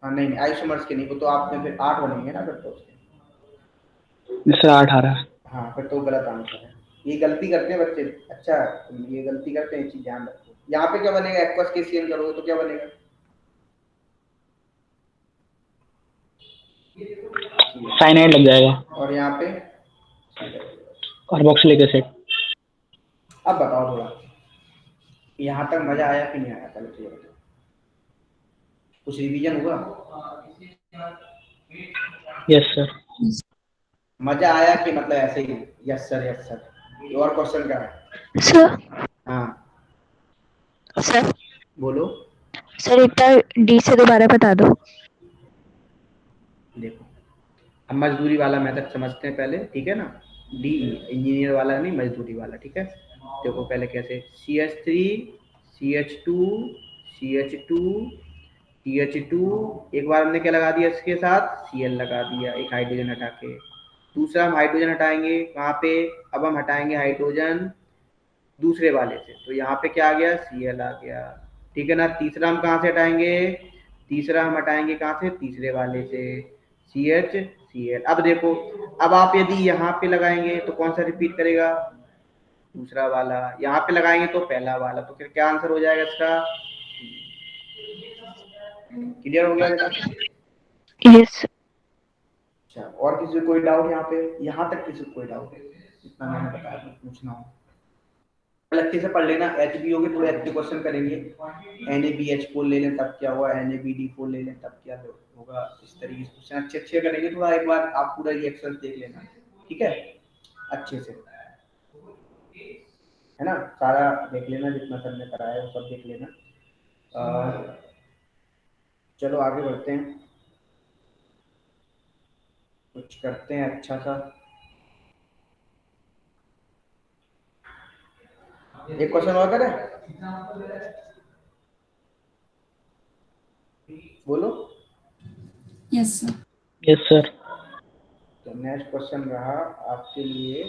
हाँ नहीं नहीं, आइसोमर्स के नहीं, वो तो आपने फिर 8 बनेंगे ना फिर तो उसके। सर 8 आ रहा है। हाँ, फिर तो गलत आंसर है। ये गलती करते हैं बच्चे। अच्छा, ये गलती करते हैं, ये चीज ध्यान रखो। यहाँ पे क्या बनेगा? एक्वस KCl करोगे तो क्या बनेगा? साइनाइड लग जाएगा। और यहाँ पे कार्बोक्सिलिक एसिड। अब बताओ थोड़ा, यहाँ तक मजा आया कि नहीं आया? पहले तो ये बताओ, कुछ रिवीजन हुआ? Yes sir. मजा आया कि मतलब ऐसे ही यस सर यस सर? और क्वेश्चन क्या है? सर हाँ सर बोलो। सर एक बार डी से दोबारा बता दो। देखो, अब मजदूरी वाला मेथड समझते हैं पहले, ठीक है ना? डी इंजीनियर वाला नहीं, मजदूरी वाला, ठीक है? देखो पहले कैसे, CH3 CH2 CH2 CH2, एक बार हमने क्या लगा दिया इसके साथ? Cl लगा दिया, एक हाइड्रोजन हटा के। दूसरा हम हाइड्रोजन हटाएंगे कहाँ पे? अब हम हटाएंगे हाइड्रोजन दूसरे वाले से, तो यहाँ पे क्या आ गया? Cl आ गया, ठीक है ना? तीसरा हम कहाँ से हटाएंगे? तीसरा हम हटाएंगे कहाँ से? तीसरे वाले से, CH Cl। अब देखो, अब आप यदि यहाँ पे लगाएंगे तो कौन सा रिपीट करेगा? दूसरा वाला। यहाँ पे लगाएंगे तो पहला वाला, तो फिर क्या आंसर हो जाएगा इसका? क्लियर हो गया बेटा? यस। अच्छा, और किसी को कोई डाउट यहाँ पे? यहाँ तक किसी को कोई डाउट है? इतना मैंने बताया, पूछना हो अच्छे से पढ़ लेना। HBO के थोड़े अच्छे क्वेश्चन करेंगे। NaBH4 ले लें तब क्या हुआ, NaBD4 ले लें तब क्या होगा, इस तरीके से क्वेश्चन अच्छे अच्छे करेंगे। थोड़ा एक बार आप पूरा रिएक्शन देख लेना, ठीक है? अच्छे से, है ना? सारा देख लेना, जितना सर ने कराया है वो सब देख लेना। चलो आगे बढ़ते हैं, कुछ करते हैं अच्छा सा। एक क्वेश्चन और करें? बोलो। Yes sir. Yes sir. तो नेक्स्ट क्वेश्चन रहा आपके लिए,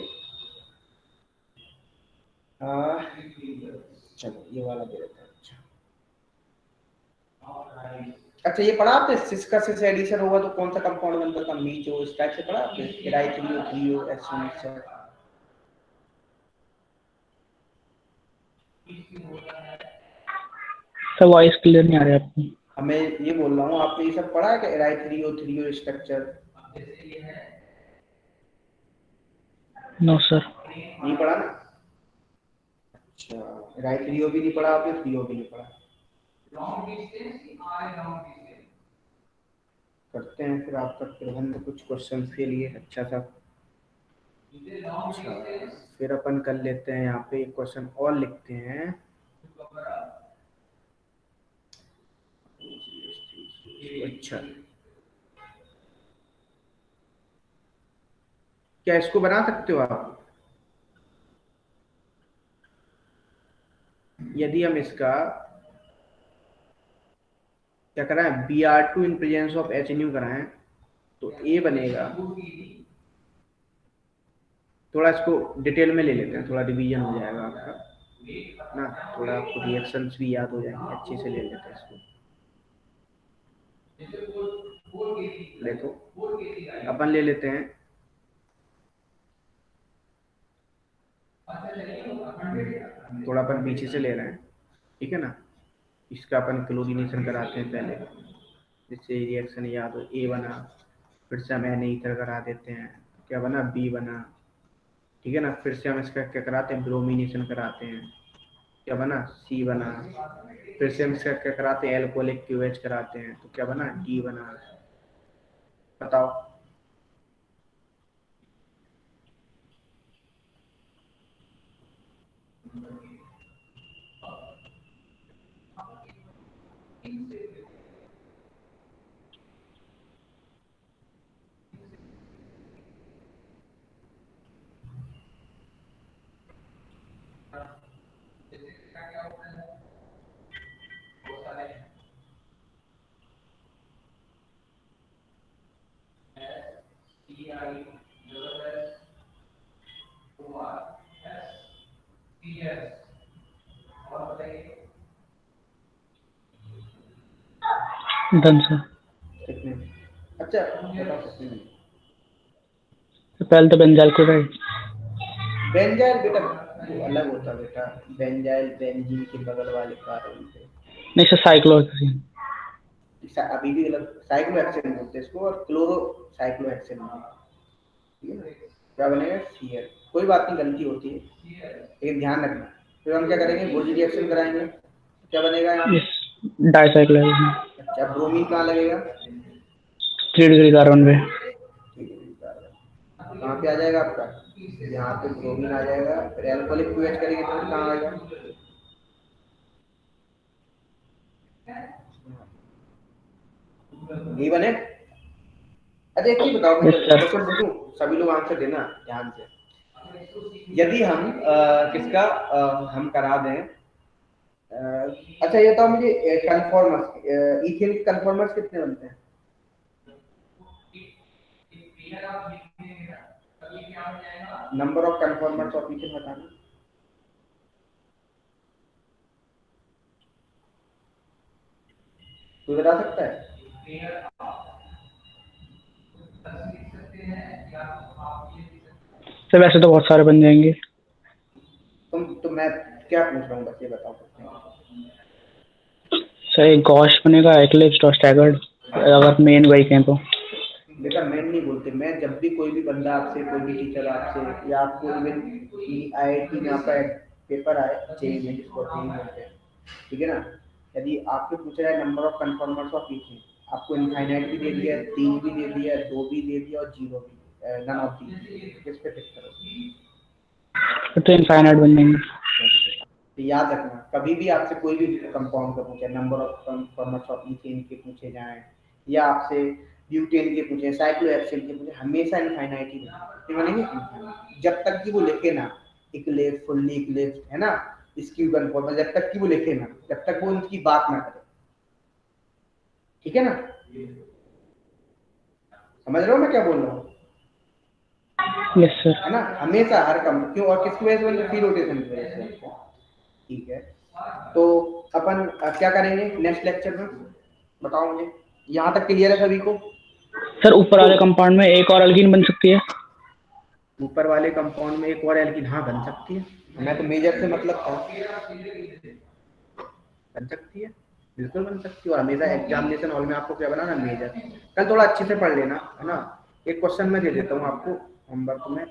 चलो ये वाला दे देते हैं। अच्छा, ये पढ़ा आपने सिस्कस से एडिशन होगा तो कौन सा कंपाउंड बनता था? मीचो, इस टाइप से पढ़ा आपने? एराइथ्रियो, थ्रियो, एसोनिक्स। सर वॉइस क्लियर नहीं आ रहा है आपकी। मैं ये बोल रहा हूँ, आपने ये सब पढ़ा है कि राइथ्रियो स्ट्रक्चर? No sir. नहीं पढ़ा ना? अच्छा, राइथ्रियो भी नहीं पढ़ा आपने, थ्रियो भी नहीं पढ़ा। करते हैं फिर आपका प्रबंध कुछ क्वेश्चन के लिए अच्छा सा। अच्छा, फिर अपन कर लेते हैं यहाँ पे एक क्वेश्चन और लिखते हैं। अच्छा, क्या इसको बना सकते हो आप? यदि हम इसका क्या कराएं, Br2 in presence of HNU कराएं तो A बनेगा। थोड़ा इसको डिटेल में ले लेते हैं, थोड़ा रिवीजन हो जाएगा आपका ना, थोड़ा आपको रिएक्शंस भी याद हो जाएंगे, अच्छे से ले लेते हैं इसको। देखो अपन ले लेते हैं, थोड़ा अपन पीछे से ले रहे हैं, ठीक है ना। इसका अपन क्लोरीनेशन कराते हैं पहले, जिससे रिएक्शन याद हो। ए बना, फिर से हम एन ईथर करा देते हैं, क्या बना, बी बना, ठीक है ना। फिर से हम इसका क्या कराते हैं, ब्रोमिनेशन कराते हैं, क्या बना, सी बना। फिर से हम इसका क्या कराते हैं, एल्कोहलिक क्यूएच कराते हैं, तो क्या बना, डी बना। बताओ। Done sir. कितने? अच्छा बताओ कितने में? तो पहले तो बेंजाइल क्लोराइड। बेंजाइल बेटा वो अलग होता है बेटा, बेंजाइल बेंजीन के बगल वाले कार्बन पे। नहीं सर साइक्लोहेक्सेन। अभी भी अलग साइक्लोहेक्सेन बोलते हैं इसको, और क्लोरो साइक्लोहेक्सेन, ठीक है ना। क्या बनेगा, सीएल। कोई बात नहीं, गलती होती है, लेकिन ध्यान रखना। फिर हम क्या करेंगे, बोल्जी रिएक्शन कराएंगे, क्या बनेगा यहाँ पे, डाइसाइक्लोहेक्सेन। अच्छा ब्रोमीन कहाँ लगेगा, 3 डिग्री कार्बन पे। कहाँ पे आ जाएगा आपका, यहाँ पे ब्रोमीन आ जाएगा। फिर एल्कोहलिक क्यूएच करेंगे तो कहाँ आएगा, ये बने। अच्छा एक चीज बताओ, मैं क्वेश्चन पूछूं, सभी लोग आंसर देना ध्यान से। यदि हम किसका हम करा दें, अच्छा ये बताओ मुझे, कन्फॉर्मर्स, इथेन के कन्फॉर्मर्स कितने बनते हैं? Number of conformers of ethane बताना। कोई बता सकता है? सर वैसे तो बहुत सारे बन जाएंगे। तो मैं क्या पूछ रहा हूँ, बस ये बताओ। सर एक गॉश बनेगा, एक्लिप्स और स्टैगर्ड, अगर मेन बाइक हैं तो। बेटा मैं नहीं बोलते, मैं जब भी कोई भी बंदा आपसे, कोई भी टीचर आपसे, या आपको इवन IIT में आपका पेपर आए, जेई में जिसको जेई बोलते हैं, ठीक है ना। यदि आपसे पूछ रहा है number of conformers of ethane, आपको इनफाइनाइट भी दे दिया, 3 भी दे दिया, 2 भी दे दिया और 0 भी, नन ऑफ दीज, किस पे टिक करोगे? तो इनफाइनाइट बन जाएंगे। तो याद रखना, कभी भी आपसे कोई भी कंपाउंड का पूछे, number of conformers of ethane के पूछे जाएं, या आपसे ब्यूटेन के पूछे, साइक्लोहेक्सेन के पूछे, हमेशा इनफाइनाइट ही बनेंगे, इनफाइनाइट। जब तक कि वो लिखे ना इक्लिप्स, फुल्ली इक्लिप्स, है ना, स्क्यू कन्फर्मर, जब तक कि वो लिखे ना, जब तक वो उनकी बात ना करे, ठीक है ना। समझ रहे हो मैं क्या बोल रहा हूँ? Yes sir. है ना, हमेशा हर कम क्यों, और किसकी वजह से बन, फ्री रोटेशन की वजह से, ठीक है। तो अपन क्या करेंगे नेक्स्ट लेक्चर में, बताओ मुझे, यहाँ तक क्लियर है सभी को? सर ऊपर वाले कंपाउंड में एक और एल्कीन बन सकती है। ऊपर वाले कंपाउंड में एक और एल्कीन, हाँ बन सकती है। मैं तो मेजर से मतलब था। बन सकती है, बिल्कुल बन सकती है। और हमेशा एग्जामिनेशन हॉल में आपको क्या बनाना, मेजर। कल थोड़ा अच्छे से पढ़ लेना, है ना। एक क्वेश्चन मैं दे देता हूँ आपको होमवर्क में,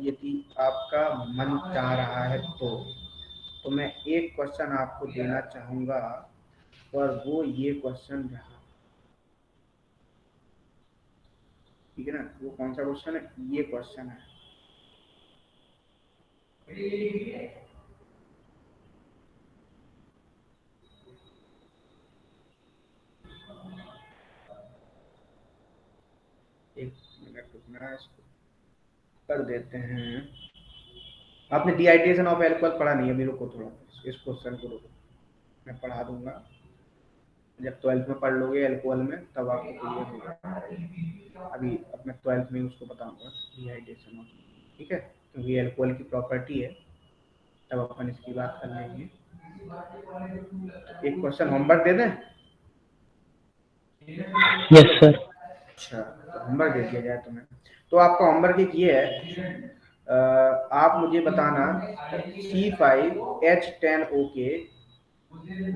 यदि आपका मन चाह रहा है तो मैं एक क्वेश्चन आपको देना चाहूंगा, और वो ये क्वेश्चन रहा, ठीक है ना। वो कौन सा क्वेश्चन है, ये क्वेश्चन है। एक मिनट रुकना, इसको कर देते हैं। आपने डिहाइड्रेशन ऑफ एल्कोहल पढ़ा नहीं है, मेरे को थोड़ा इस क्वेश्चन को रुको, मैं पढ़ा दूंगा। जब 12th में पढ़ लोगे एल्कोहल में, तब आपको क्लियर होगा। अभी अब मैं 12th में उसको बताऊंगा, डिहाइड्रेशन ऑफ, ठीक है, क्योंकि एल्कोहल की प्रॉपर्टी है, तब अपन इसकी बात कर लेंगे। एक क्वेश्चन होमवर्क दे दें? Yes sir. अच्छा, तो होमवर्क दे दिया जाए तुम्हें। तो आपका होमवर्क एक ये है, आप मुझे बताना C5H10O के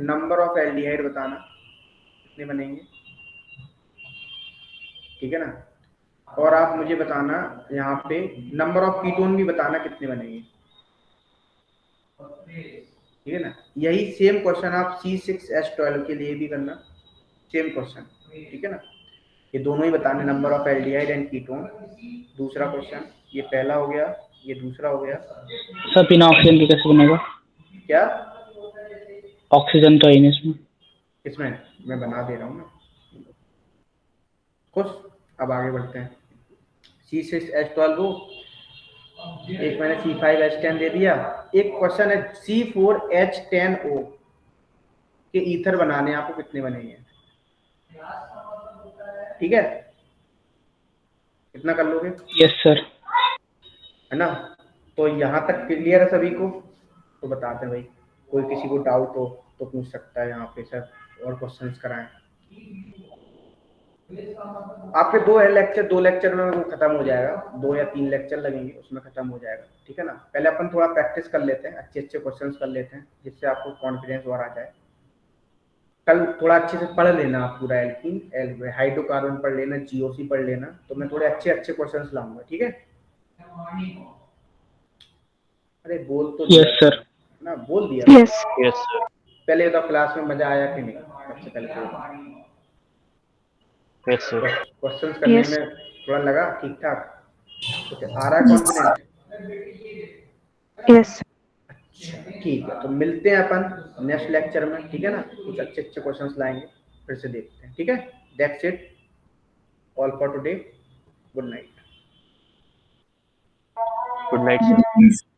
नंबर ऑफ एल्डिहाइड बताना कितने बनेंगे, ठीक है ना। और आप मुझे बताना यहाँ पे नंबर ऑफ कीटोन भी बताना कितने बनेंगे, ठीक है ना। यही सेम क्वेश्चन आप C6H12 के लिए भी करना, सेम क्वेश्चन, ठीक है ना। ये दोनों ही बताने, number of aldehyde and ketone. दूसरा क्वेश्चन, ये पहला हो गया, ये दूसरा हो गया। सर बिना ऑक्सीजन के कैसे बनेगा? क्या ऑक्सीजन तो है ही नहीं इसमें। इसमें मैं बना दे रहा हूँ ना खुश। अब आगे बढ़ते हैं। C6H12 को, एक मैंने C5H10 दे दिया। एक क्वेश्चन है C4H10O के ईथर बनाने, आपको कितने बनेंगे, ठीक है। कितना कर लोगे? Yes sir. है ना। तो यहाँ तक क्लियर है सभी को? तो बताते हैं भाई, कोई किसी को डाउट हो तो पूछ सकता है यहाँ पे, सर और क्वेश्चंस कराएं। आपके दो लेक्चर में वो खत्म हो जाएगा, 2 या 3 लेक्चर लगेंगे, उसमें खत्म हो जाएगा, ठीक है ना। पहले अपन थोड़ा प्रैक्टिस कर लेते हैं, अच्छे क्वेश्चंस कर लेते हैं, जिससे आपको कॉन्फिडेंस और आ जाए। कल थोड़ा अच्छे से पढ़ लेना आप पूरा एल्कीन, हाइड्रोकार्बन पढ़ लेना, जीओसी पढ़ लेना, तो मैं थोड़े अच्छे क्वेश्चंस लाऊंगा, ठीक है। अरे बोल तो दिया यस सर। ना, बोल दिया। Yes yes sir. पहले तो क्लास में मजा आया कि नहीं, सबसे पहले यस सर। क्वेश्चंस करने Yes. में थोड़ा लगा ठीक ठाक, तो आ रहा है कॉन्फिडेंट? यस ठीक है, तो मिलते हैं अपन नेक्स्ट लेक्चर में, ठीक है ना। कुछ अच्छे क्वेश्चंस लाएंगे, फिर से देखते हैं, ठीक है। That's it, all for today. Good night. Good night sir.